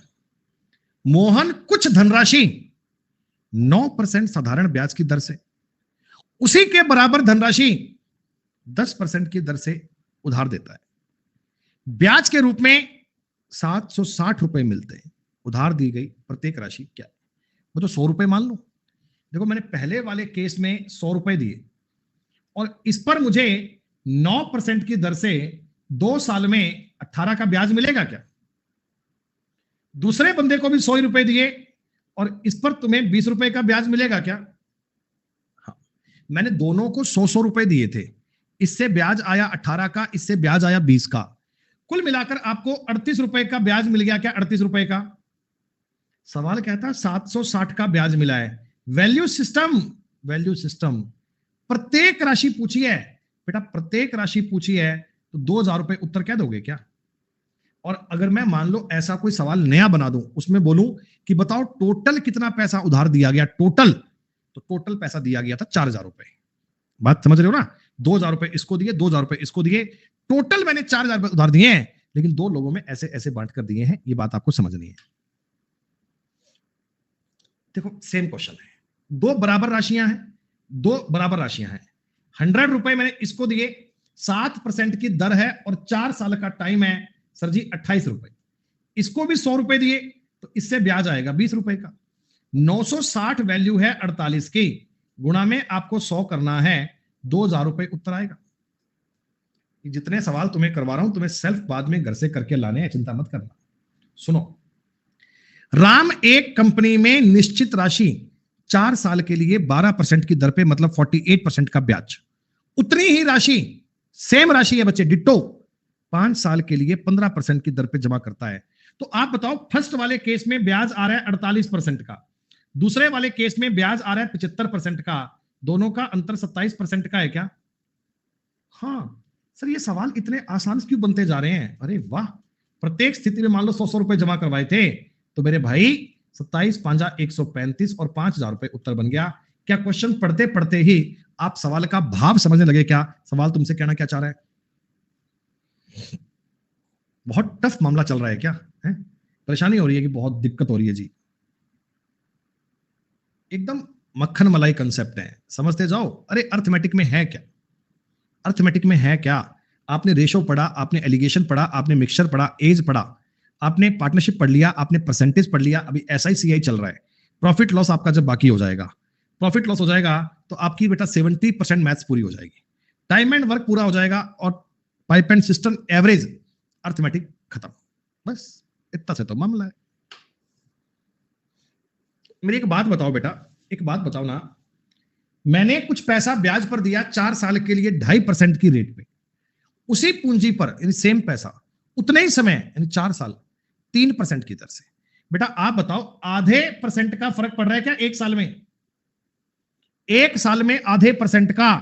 मोहन कुछ धनराशि 9% साधारण ब्याज की दर से उसी के बराबर धनराशि 10% की दर से उधार देता है। ब्याज के रूप में 760 रुपए मिलते हैं। उधार दी गई प्रत्येक राशि क्या है? मैं तो 100 रुपए मान लूं। देखो मैंने पहले वाले केस में 100 रुपए दिए और इस पर मुझे 9% की दर से 2 साल में 18 का ब्याज मिलेगा क्या? दूसरे बंदे को भी 100 रुपए दिए और इस पर तुम्हें 20 रुपए का ब्याज मिलेगा क्या? हाँ, मैंने दोनों को 100 रुपए दिए थे। इससे ब्याज आया 18 का, इससे ब्याज आया 20 का। कुल मिलाकर आपको 38 रुपए का ब्याज मिल गया क्या? 38 रुपए का। सवाल कहता 760 का ब्याज मिला है। Value system, value system. प्रत्येक राशि पूछी है बेटा, प्रत्येक राशि पूछी है तो 2000 रुपए उत्तर क्या दोगे क्या? और अगर मैं मान लो ऐसा कोई सवाल नया बना दूं, उसमें बोलूं कि बताओ टोटल कितना पैसा उधार दिया गया, टोटल, तो टोटल पैसा दिया गया था 4000 रुपए। बात समझ रहे हो ना? 2000 रुपए इसको दिए, 2000 रुपए इसको दिए, टोटल मैंने 4000 रुपए उधार दिए हैं, लेकिन 2 लोगों में ऐसे ऐसे बांट कर दिए हैं। ये बात आपको समझनी है। देखो सेम क्वेश्चन है, 2 बराबर राशियां हैं, 2 बराबर राशियां हैं। 100 रुपए मैंने इसको दिए, 7% की दर है और 4 साल का टाइम है। सर जी 28 रुपए। इसको भी 100 रुपए दिए तो इससे ब्याज आएगा 20 रुपए का। 960 वैल्यू है 48 की, गुणा में आपको 100 करना है, 2000 रुपए उत्तर आएगा। जितने सवाल तुम्हें करवा रहा हूं तुम्हें सेल्फ बाद में घर से करके लाने हैं, चिंता मत करना। सुनो, राम एक कंपनी में निश्चित राशि 4 साल के लिए 12% की दर पे मतलब 48% का ब्याज, उतनी ही राशि, सेम राशि है बच्चे, डिट्टो, 5 साल के लिए 15% की दर पे जमा करता है। तो आप बताओ फर्स्ट वाले केस में ब्याज आ रहा है 48% का, दूसरे वाले केस में ब्याज आ रहा है 75% का, दोनों का अंतर 27% का है क्या? हाँ सर, ये सवाल इतने आसान क्यों बनते जा रहे हैं? अरे वाह, प्रत्येक स्थिति में मान लो 100 रुपए जमा करवाए थे तो मेरे भाई 27 5 135 और 5000 रुपए उत्तर बन गया। क्या क्वेश्चन पढ़ते पढ़ते ही आप सवाल का भाव समझने लगे क्या? सवाल तुमसे कहना क्या चाह रहा है? बहुत टफ मामला चल रहा है क्या है? परेशानी हो रही है कि बहुत दिक्कत हो रही है जी? एकदम मक्खन मलाई कंसेप्ट है, समझते जाओ। अरे अर्थमेटिक में है क्या? अर्थमेटिक में है क्या? आपने रेशो पढ़ा, आपने एलिगेशन पढ़ा, आपने मिक्सचर पढ़ा, एज पढ़ा, आपने पार्टनरशिप पढ़ लिया, आपने परसेंटेज पढ़ लिया, अभी SICI चल रहा है। प्रॉफिट लॉस आपका जब बाकी हो जाएगा, प्रॉफिट लॉस हो जाएगा, तो आपकी बेटा 70% मैथ्स पूरी हो जाएगी, टाइम एंड वर्क पूरा हो जाएगा, और pipe and system average, arithmetic खत्म। बस इतना से तो मामला है। मेरी एक बात बताओ बेटा, एक बात बताओ ना, मैंने कुछ पैसा ब्याज पर दिया 4 साल के लिए 2.5% की रेट पे, उसी पूंजी पर यानी सेम पैसा उतने ही समय यानी 4 साल 3% की दर से। बेटा आप बताओ, आधे परसेंट का फर्क पड़ रहा है क्या एक साल में? एक साल में आधे परसेंट का,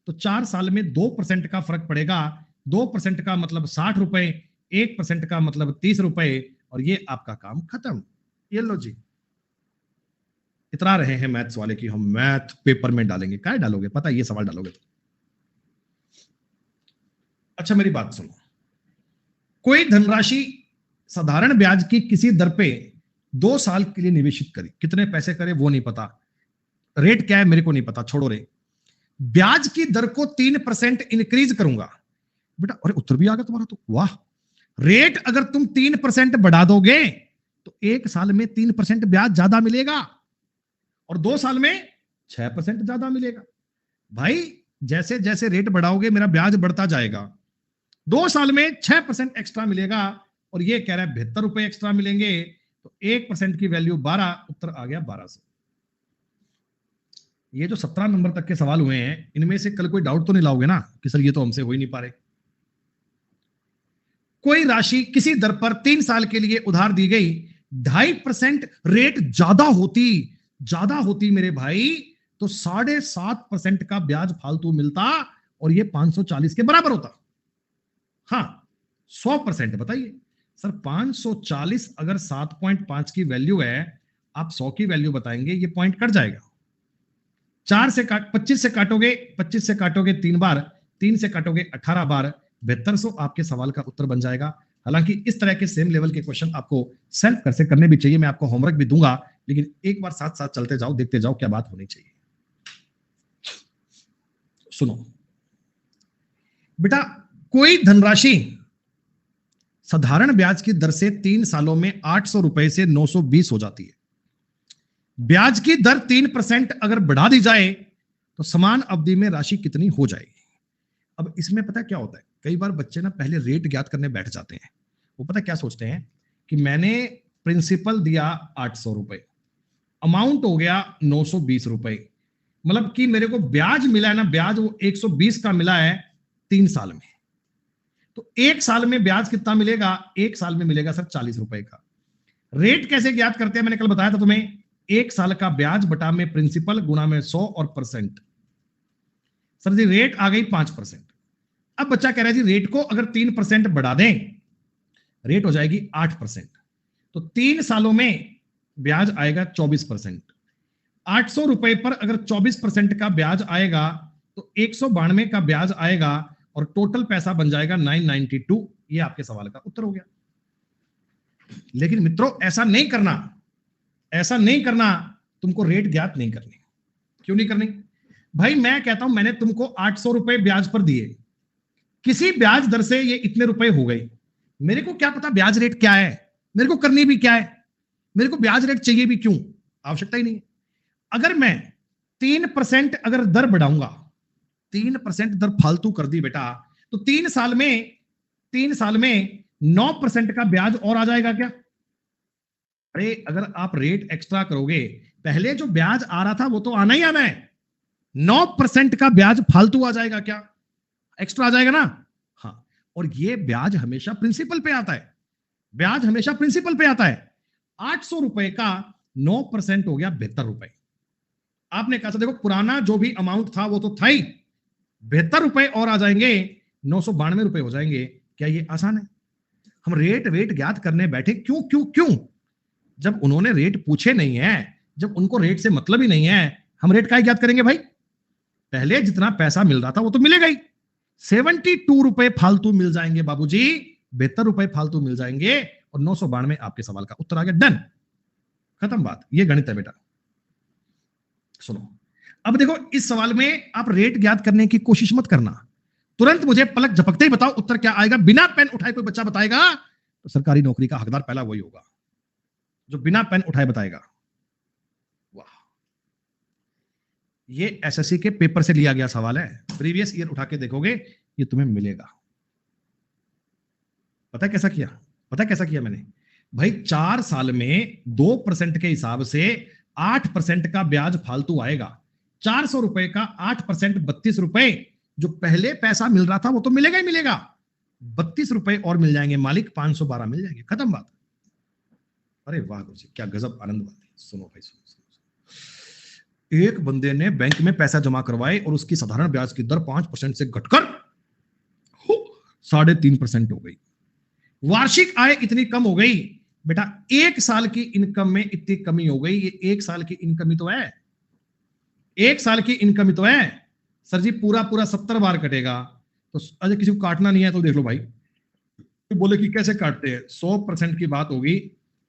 तो 4 साल में 2% का फर्क पड़ेगा। 2% का मतलब 60 रुपए, 1% का मतलब 30 रुपए, और ये आपका काम खत्म। ये लो जी। इतरा रहे हैं मैथ्स वाले कि हम मैथ पेपर में डालेंगे। क्या डालोगे? पता है ये सवाल डालोगे तो। अच्छा मेरी बात सुनो, कोई धनराशि साधारण ब्याज की किसी दर पे 2 साल के लिए निवेशित करी, कितने पैसे करे वो नहीं पता, रेट क्या है मेरे को नहीं पता, छोड़ो रे। ब्याज की दर को 3% इंक्रीज करूंगा। बेटा अरे उत्तर भी आ गया तुम्हारा तो, वाह। रेट अगर तुम 3% बढ़ा दोगे तो 1 साल में 3% ब्याज ज्यादा मिलेगा, और 2 साल में 6% ज्यादा मिलेगा। भाई जैसे जैसे रेट बढ़ाओगे मेरा ब्याज बढ़ता जाएगा, 2 साल में 6% एक्स्ट्रा मिलेगा, और ये कह रहा है 72 रुपए एक्स्ट्रा मिलेंगे, तो 1% की वैल्यू 12, उत्तर आ गया 1200। ये जो 17 नंबर तक के सवाल हुए हैं, इनमें से कल कोई डाउट तो नहीं लाओगे ना कि सर ये तो हमसे हो ही नहीं पा रहे। कोई राशि किसी दर पर 3 साल के लिए उधार दी गई, 2.5% रेट ज्यादा होती मेरे भाई, तो 7.5% का ब्याज फालतू मिलता, और ये 540 के बराबर होता। हाँ 100% बताइए सर, 540 अगर 7.5 की वैल्यू है, आप 100 की वैल्यू बताएंगे, ये पॉइंट कट जाएगा। 25 से काटोगे, 25 से काटोगे 3 बार, 3 से काटोगे 18 बार, 7200 आपके सवाल का उत्तर बन जाएगा। हालांकि इस तरह के सेम लेवल के क्वेश्चन आपको सेल्फ कर से करने भी चाहिए, मैं आपको होमवर्क भी दूंगा, लेकिन एक बार साथ साथ चलते जाओ, देखते जाओ क्या बात होनी चाहिए। सुनो बेटा, कोई धनराशि साधारण ब्याज की दर से 3 सालों में 800 रुपए से 920 हो जाती है। ब्याज की दर 3% अगर बढ़ा दी जाए तो समान अवधि में राशि कितनी हो जाएगी? अब इसमें पता क्या होता है, कई बार बच्चे ना पहले रेट ज्ञात करने बैठ जाते हैं। वो पता क्या सोचते हैं कि मैंने प्रिंसिपल दिया 800 रुपए, अमाउंट हो गया 920 रुपए, मतलब कि मेरे को ब्याज मिला है ना, ब्याज वो 120 का मिला है 3 साल में, तो 1 साल में ब्याज कितना मिलेगा? 1 साल में मिलेगा सर 40 रुपए का। रेट कैसे ज्ञात करते हैं, मैंने कल बताया था तुम्हें, 1 साल का ब्याज बटा में प्रिंसिपल गुणा में 100 और परसेंट। सर जी रेट आ गई 5%। अब बच्चा कह रहा है जी रेट को अगर 3% बढ़ा दें, रेट हो जाएगी 8%, तो 3 सालों में ब्याज आएगा 24%। 800 रुपए पर अगर 24% का ब्याज आएगा तो 192 का ब्याज आएगा, और टोटल पैसा बन जाएगा 992। ये आपके सवाल का उत्तर हो गया। लेकिन मित्रों ऐसा नहीं करना, ऐसा नहीं करना, तुमको रेट ज्ञात नहीं करनी। क्यों नहीं करनी भाई? मैं कहता हूं मैंने तुमको 800 रुपए ब्याज पर दिए, किसी ब्याज दर से ये इतने रुपए हो गए, मेरे को क्या पता ब्याज रेट क्या है, मेरे को करनी भी क्या है, मेरे को ब्याज रेट चाहिए भी क्यों, आवश्यकता ही नहीं है। अगर मैं 3% अगर दर बढ़ाऊंगा, 3% दर फालतू कर दी बेटा, तो 3 साल में 9% का ब्याज और आ जाएगा क्या? अरे अगर आप रेट एक्स्ट्रा करोगे, पहले जो ब्याज आ रहा था वो तो आना ही आना है, 9% का ब्याज फालतू आ जाएगा क्या? एक्स्ट्रा आ जाएगा ना। हाँ, और ये ब्याज हमेशा प्रिंसिपल पे आता है, ब्याज हमेशा प्रिंसिपल पे आता है। 800 रुपए का 9% हो गया 72 रुपए। आपने कहा था देखो पुराना जो भी अमाउंट था वो तो था ही, 72 रुपए और आ जाएंगे, 992 रुपए हो जाएंगे। क्या ये आसान है? हम रेट वेट ज्ञात करने बैठे क्यों क्यों क्यों? जब उन्होंने रेट पूछे नहीं है, जब उनको रेट से मतलब ही नहीं है, हम रेट का ज्ञात करेंगे भाई? पहले जितना पैसा मिल रहा था वो तो मिलेगा ही, 72 रुपए फालतू मिल जाएंगे बाबूजी, 72 रुपए फालतू मिल जाएंगे और 992 आपके सवाल का उत्तर आ गया। डन, खत्म बात। ये गणित है बेटा। सुनो, अब देखो इस सवाल में आप रेट ज्ञात करने की कोशिश मत करना, तुरंत मुझे पलक झपकते ही बताओ उत्तर क्या आएगा। बिना पेन उठाए कोई बच्चा बताएगा तो सरकारी नौकरी का हकदार पहला वही होगा जो बिना पेन उठाए बताएगा। वाह, ये एसएससी के पेपर से लिया गया सवाल है, प्रीवियस ईयर उठा के देखोगे ये तुम्हें मिलेगा। पता कैसा किया, पता कैसा किया मैंने भाई, 4 साल में 2% के हिसाब से 8% का ब्याज फालतू आएगा। 400 रुपए का 8% 32 रुपए, जो पहले पैसा मिल रहा था वो तो मिलेगा ही मिलेगा, 32 रुपए और मिल जाएंगे, मालिक 512 मिल जाएंगे, खत्म बात। अरे वाह गुरुजी, क्या गजब आनंद बात है। सुनो भाई, सुनो, सुनो। एक बंदे ने बैंक में पैसा जमा करवाए और उसकी साधारण ब्याज की दर 5% से घटकर 3.5% हो गई। वार्षिक आय इतनी कम हो गई बेटा, 1 साल की इनकम में इतनी कमी हो गई। ये 1 साल की इनकम ही तो है, 1 साल की इनकम ही तो है। सर जी पूरा 70 बार कटेगा, तो अगर किसी को काटना नहीं है तो देख लो भाई, तो बोले कि कैसे काटते हैं। 100% की बात होगी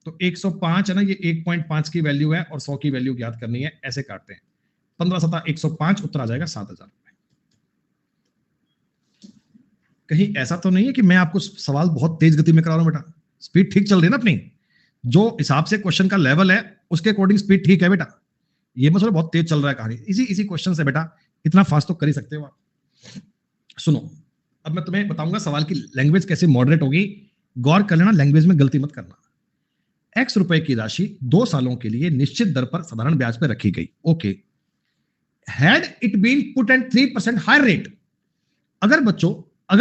तो 105 है ना, ये 1.5 की वैल्यू है और 100 की वैल्यू ज्ञात करनी है, ऐसे काटते हैं। 15 सता 105, उत्तर आ जाएगा 7,000 रुपए। कहीं ऐसा तो नहीं है कि मैं आपको सवाल बहुत तेज गति में करा रहा हूं बेटा, स्पीड ठीक चल रही है ना अपनी, जो हिसाब से क्वेश्चन का लेवल है उसके अकॉर्डिंग स्पीड ठीक है बेटा। ये मसला बहुत तेज चल रहा है कहानी, इसी क्वेश्चन से बेटा इतना फास्ट तो कर ही सकते हो आप। सुनो, अब मैं तुम्हें बताऊंगा सवाल की लैंग्वेज कैसे मॉडरेट होगी, गौर कर लेना, लैंग्वेज में गलती मत करना। X रुपए की राशि 2 सालों के लिए निश्चित दर पर साधारण ब्याज पर रखी गई। Okay, had it been put at 3% higher rate, अगर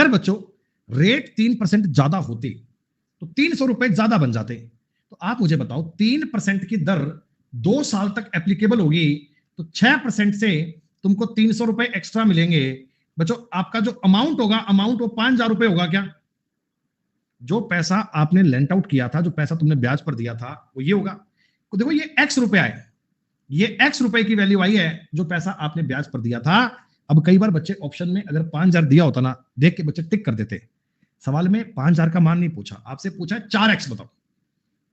बच्चों रेट 3% ज्यादा होते तो 300 रुपए ज्यादा बन जाते। तो आप मुझे बताओ 3% की दर 2 साल तक एप्लीकेबल होगी तो 6% से तुमको 300 रुपए एक्स्ट्रा मिलेंगे। बच्चों आपका जो अमाउंट होगा, अमाउंट वो 5,000 रुपए होगा क्या? जो पैसा आपने लेंट आउट किया था, जो पैसा तुमने ब्याज पर दिया था वो ये होगा। तो देखो ये X रुपए आए, ये X रुपए की वैल्यू आई है जो पैसा आपने ब्याज पर दिया था। अब कई बार बच्चे ऑप्शन में अगर 5,000 दिया होता ना, देख के बच्चे टिक कर देते। सवाल में 5,000 का मान नहीं पूछा, आपसे पूछा 4x बताओ,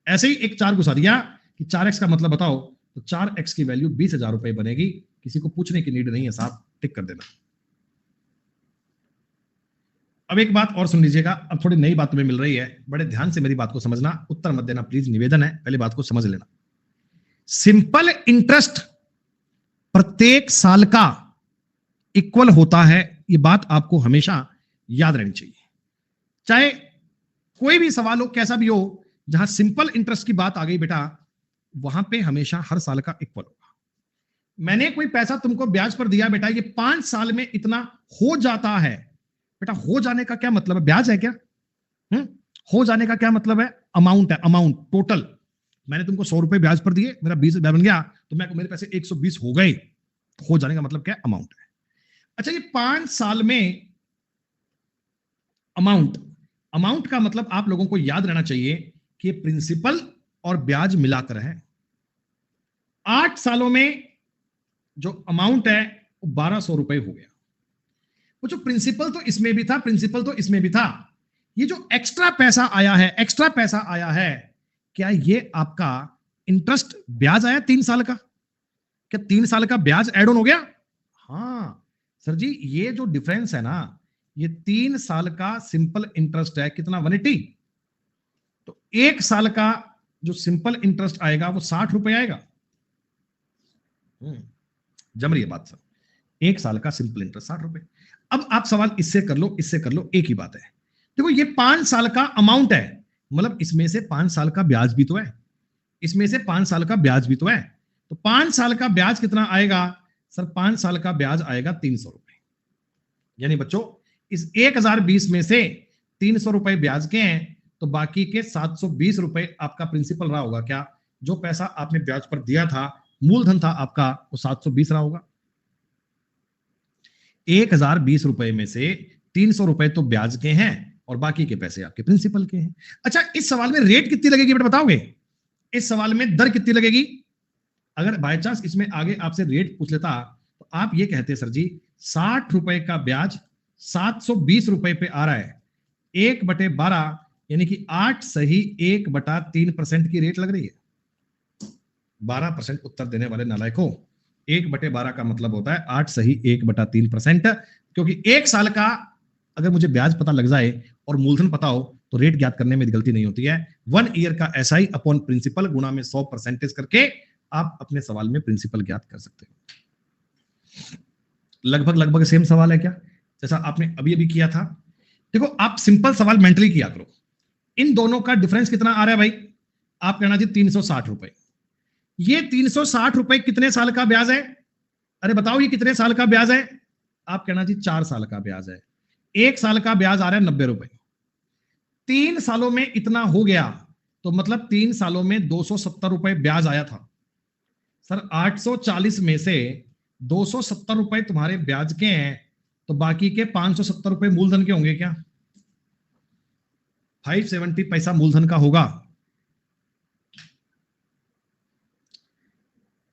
ऐसे ही एक 4 घुसा दिया कि 4x का मतलब बताओ, तो 4x की वैल्यू 20,000 रुपए बनेगी। किसी को पूछने की नीड नहीं है साहब, टिक कर देना। अब एक बात और सुन लीजिएगा, अब थोड़ी नई बात तुम्हें मिल रही है, बड़े ध्यान से मेरी बात को समझना, उत्तर मत देना प्लीज, निवेदन है, पहले बात को समझ लेना। सिंपल इंटरेस्ट प्रत्येक साल का इक्वल होता है, ये बात आपको हमेशा याद रहनी चाहिए। चाहे कोई भी सवाल हो, कैसा भी हो, जहां सिंपल इंटरेस्ट की बात आ गई बेटा, वहां पे हमेशा हर साल का इक्वल होगा। मैंने कोई पैसा तुमको ब्याज पर दिया बेटा, ये 5 साल में इतना हो जाता है। बेटा हो जाने का क्या मतलब है? ब्याज है क्या? हो जाने का क्या मतलब है? अमाउंट है, अमाउंट टोटल। मैंने तुमको 100 रुपए ब्याज पर दिए, मेरा 20,000 बन गया, तो मेरे पैसे 120 हो गए। हो जाने का मतलब क्या? अमाउंट है। अच्छा, ये 5 साल में अमाउंट का मतलब आप लोगों को याद रहना चाहिए कि प्रिंसिपल और ब्याज मिलाकर है। 8 सालों में जो अमाउंट है वो 1,200 रुपए हो गया। वो जो प्रिंसिपल तो इसमें भी था, प्रिंसिपल तो इसमें भी था। ये जो एक्स्ट्रा पैसा आया है, क्या ये आपका इंटरेस्ट ब्याज आया 3 साल का? क्या 3 साल का ब्याज एड ऑन हो गया? हाँ सर जी, ये जो डिफरेंस है ना, ये 3 साल का सिंपल इंटरेस्ट है, कितना? 180। तो 1 साल का जो सिंपल इंटरेस्ट आएगा वो 60 रुपए आएगा। जम रही है बात सर? 1 साल का सिंपल इंटरेस्ट 60 रुपए। अब आप सवाल इससे कर लो, इससे कर लो, एक ही बात है। देखो ये 5 साल का अमाउंट है, मतलब इसमें से 5 साल का ब्याज भी तो है, इसमें से 5 साल का ब्याज भी तो है। तो 5 साल का ब्याज कितना आएगा सर? 5 साल का ब्याज आएगा 300 रुपए। यानी बच्चों इस 1020 में से 300 रुपए ब्याज के हैं, तो बाकी के 720 रुपए आपका प्रिंसिपल रहा होगा क्या? जो पैसा आपने ब्याज पर दिया था, मूलधन था आपका, वो 720 रहा होगा। 1020 रुपए में से 300 रुपए तो ब्याज के हैं और बाकी के पैसे आपके प्रिंसिपल के हैं। अच्छा, इस सवाल में रेट कितनी लगेगी बेटा बताओगे? इस सवाल में दर कितनी लगेगी? अगर बाय चांस इसमें आगे आपसे रेट पूछ लेता तो आप ये कहते सर जी 60 रुपए का ब्याज 720 रुपए पे आ रहा है, 1/12 यानी कि 8 सही 1/3% की रेट लग रही है। 12% उत्तर देने वाले नालायकों, 1/12 का मतलब होता है 8 सही 1/3%, क्योंकि एक साल का अगर मुझे ब्याज पता लग जाए और मूलधन पता हो तो रेट ज्ञात करने में गलती नहीं होती है। 1 ईयर का एसआई अपॉन प्रिंसिपल गुणा में 100% करके आप अपने सवाल में प्रिंसिपल ज्ञात कर सकते हो। लगभग लगभग सेम सवाल है क्या, जैसा आपने अभी अभी किया था। देखो आप सिंपल सवाल मेंटली किया करो। इन दोनों का डिफरेंस कितना आ रहा है भाई, आप कहना जी 360 रुपए। ये 360 रुपए कितने साल का ब्याज है, अरे बताओ ये कितने साल का ब्याज है, आप कहना जी 4 साल का ब्याज है। एक साल का ब्याज आ रहा है 90 रुपए। 3 सालों में इतना हो गया तो मतलब 3 सालों में 270 रुपए ब्याज आया था। सर 840 में से 270 रुपए तुम्हारे ब्याज के हैं, तो बाकी के 570 रुपए मूलधन के होंगे क्या, 570 पैसा मूलधन का होगा।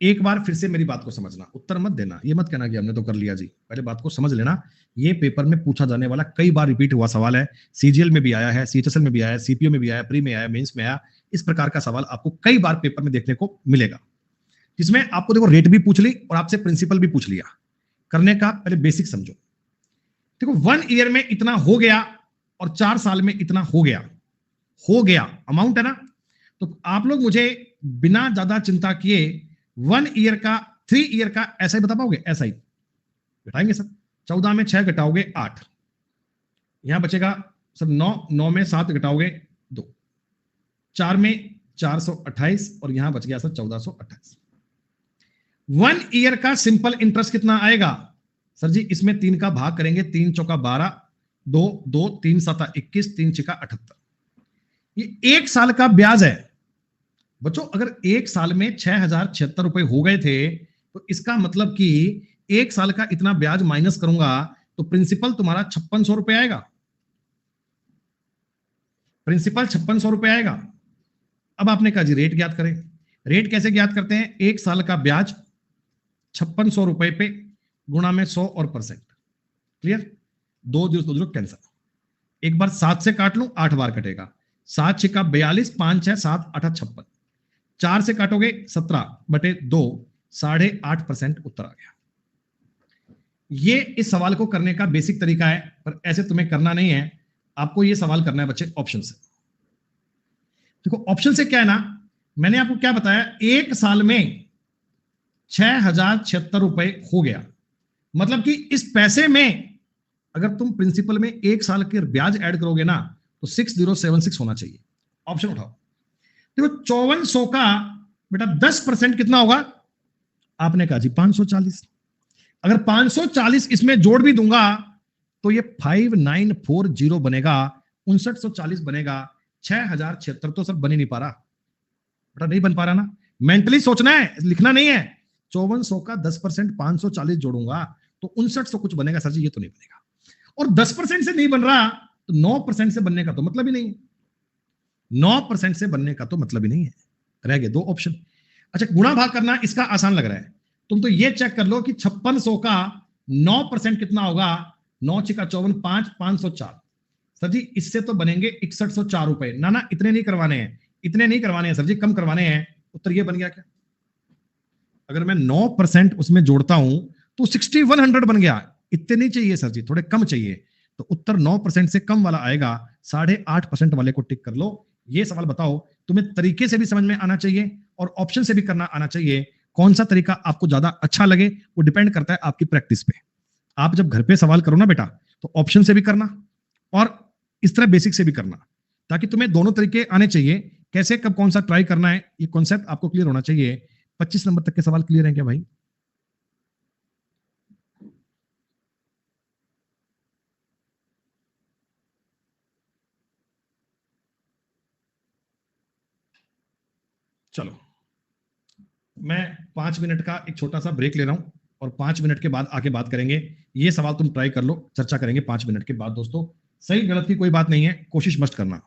एक बार फिर से मेरी बात को समझना, उत्तर मत देना, ये मत कहना कि हमने तो कर लिया जी, पहले बात को समझ लेना। ये पेपर में पूछा जाने वाला कई बार रिपीट हुआ सवाल है, सीजीएल में भी आया है, सीएचएसएल में भी आया है, सीपीओ में भी आया, प्री में आया, मेंस में आया। इस प्रकार का सवाल आपको कई बार पेपर में देखने को मिलेगा, जिसमें आपको देखो रेट भी पूछ ली और आपसे प्रिंसिपल भी पूछ लिया। करने का पहले बेसिक समझो। देखो 1 ईयर में इतना हो गया और 4 साल में इतना हो गया अमाउंट है ना। तो आप लोग मुझे बिना ज्यादा चिंता किए 1 ईयर का 3 ईयर का ऐसा ही बता पाओगे, ऐसा ही घटाएंगे सर। 14 में 6 घटाओगे 8, यहां बचेगा सर 9, 9 में 7 घटाओगे 2, 4 में 428 और यहां बच गया सर 1428। 1 ईयर का सिंपल इंटरेस्ट कितना आएगा सर जी, इसमें 3 का भाग करेंगे, 3 चौका 12, 2 2 3 7 21, 3 6 78। ये एक साल का ब्याज है बच्चों। अगर एक साल में 6076 रुपए हो गए थे तो इसका मतलब कि एक साल का इतना ब्याज माइनस करूंगा तो प्रिंसिपल तुम्हारा 5600 रुपए आएगा। प्रिंसिपल 5600 रुपए आएगा। अब आपने कहा जी रेट ज्ञात करें। रेट कैसे ज्ञात करते हैं, एक साल का ब्याज 5600 रुपए पे गुणा में 100 और परसेंट। क्लियर, दो दो कैंसर। एक बार 7 से काट लूं 8 बार कटेगा, 7 6 42, 5 6 7 8 56, 4 से काटोगे 17/2, 8.5% उत्तर आ गया। ये इस सवाल को करने का बेसिक तरीका है, पर ऐसे तुम्हें करना नहीं है। आपको ये सवाल करना है बच्चे ऑप्शन से। देखो ऑप्शन से क्या है ना, मैंने आपको क्या बताया, एक साल में 6076 रुपए हो गया, मतलब कि इस पैसे में अगर तुम प्रिंसिपल में एक साल के ब्याज ऐड करोगे ना तो 6076 होना चाहिए। ऑप्शन उठाओ। देखो 5400 का बेटा 10% कितना होगा, आपने कहा जी 540। अगर 540 इसमें जोड़ भी दूंगा तो ये 5940 बनेगा, 5940 बनेगा। 6076 तो सर बन ही नहीं पा रहा बेटा, नहीं बन पा रहा ना। मेंटली सोचना है, लिखना नहीं है। 5400 का 10% 540 जोड़ूंगा तो 5900 कुछ बनेगा सर जी, ये तो नहीं बनेगा। और 10% से नहीं बन रहा तो 9% से बनने का तो मतलब ही नहीं है। 9% से बनने का तो मतलब ही नहीं है। रह गए दो ऑप्शन। अच्छा गुणा भाग करना इसका आसान लग रहा है, तुम तो ये चेक कर लो कि 5600 का 9% कितना होगा, 9 छिका 54, 5 504। सर जी इससे तो बनेंगे 6104 रुपए। ना ना इतने नहीं करवाने हैं, इतने नहीं करवाने हैं सर जी, कम करवाने हैं। उत्तर ये बन गया क्या, अगर मैं 9% उसमें जोड़ता हूं तो 6100 बन गया। इतने नहीं चाहिए सर जी, थोड़े कम चाहिए। तो उत्तर 9% से कम वाला आएगा, 8.5% वाले को टिक कर लो। ये सवाल बताओ, तुम्हें तरीके से भी समझ में आना चाहिए और ऑप्शन से भी करना आना चाहिए। कौन सा तरीका आपको ज्यादा अच्छा लगे वो डिपेंड करता है आपकी प्रैक्टिस पे। आप जब घर पे सवाल करो ना बेटा तो ऑप्शन से भी करना और इस तरह बेसिक से भी करना, ताकि तुम्हें दोनों तरीके आने चाहिए। कैसे कब कौन सा ट्राई करना है ये कॉन्सेप्ट आपको क्लियर होना चाहिए। 25 नंबर तक के सवाल क्लियर हैं क्या भाई। चलो मैं 5 मिनट का एक छोटा सा ब्रेक ले रहा हूं और 5 मिनट के बाद आके बात करेंगे। ये सवाल तुम ट्राई कर लो, चर्चा करेंगे 5 मिनट के बाद। दोस्तों सही गलत की कोई बात नहीं है, कोशिश मस्ट करना।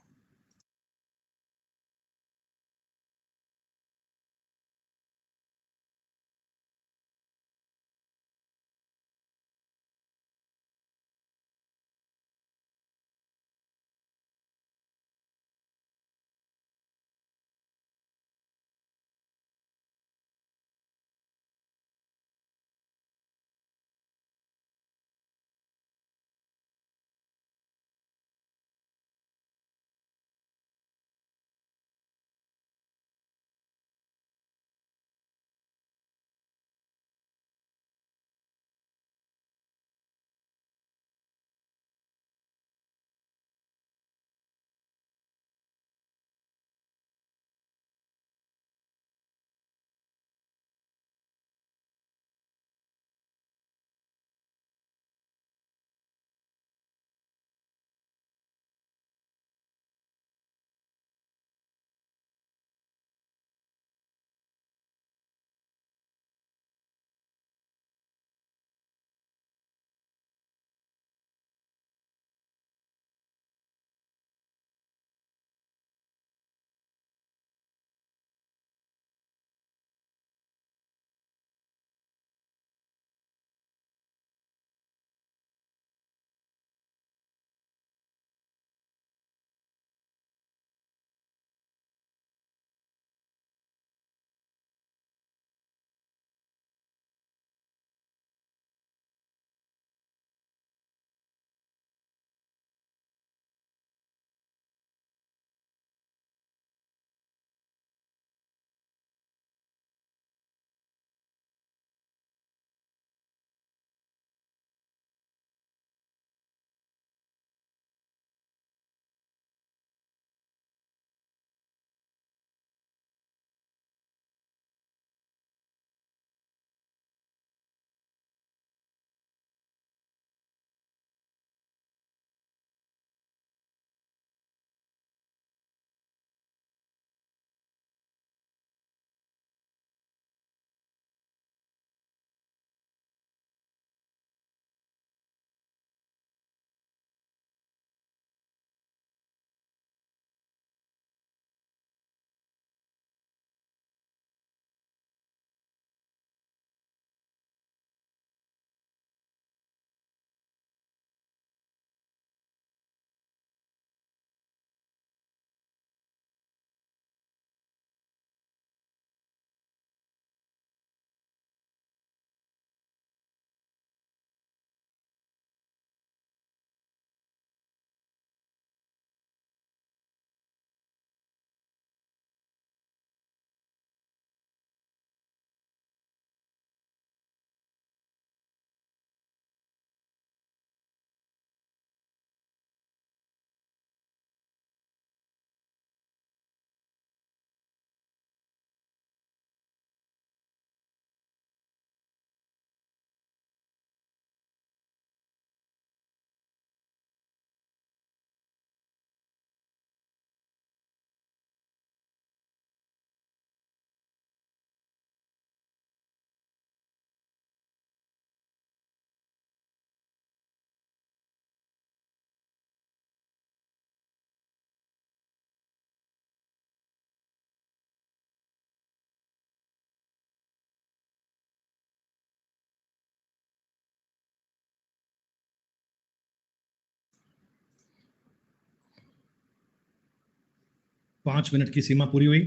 5 मिनट की सीमा पूरी हुई,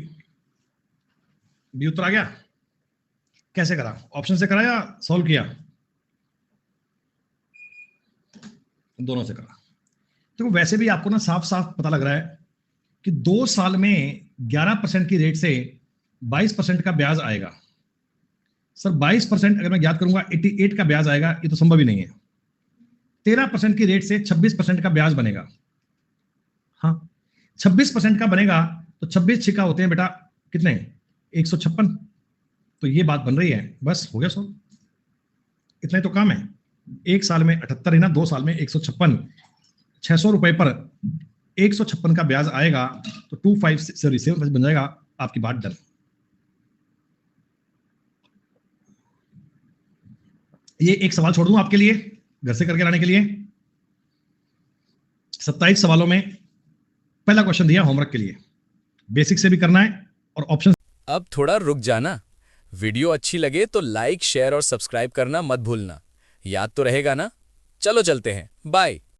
बी उत्तर आ गया। कैसे करा, ऑप्शन से करा या सॉल्व किया? दोनों से करा। तो वैसे भी आपको ना साफ साफ पता लग रहा है कि 2 साल में 11% की रेट से 22% का ब्याज आएगा। सर 22% अगर मैं याद करूंगा 88 का ब्याज आएगा, ये तो संभव ही नहीं है। 13% की रेट से 26% का ब्याज बनेगा। हाँ 26% का बनेगा तो 26 छिका होते हैं बेटा कितने, 156। तो ये बात बन रही है, बस हो गया सॉल्व। इतना ही तो काम है। 1 साल में 78 है ना, 2 साल में 156, 600 रुपए पर 156 का ब्याज आएगा तो 25 बन जाएगा। आपकी बात डन। ये एक सवाल छोड़ दूं आपके लिए घर से करके लाने के लिए। 27 सवालों में पहला क्वेश्चन दिया होमवर्क के लिए, बेसिक से भी करना है और ऑप्शन। अब थोड़ा रुक जाना। वीडियो अच्छी लगे तो लाइक शेयर और सब्सक्राइब करना मत भूलना। याद तो रहेगा ना? चलो चलते हैं, बाय।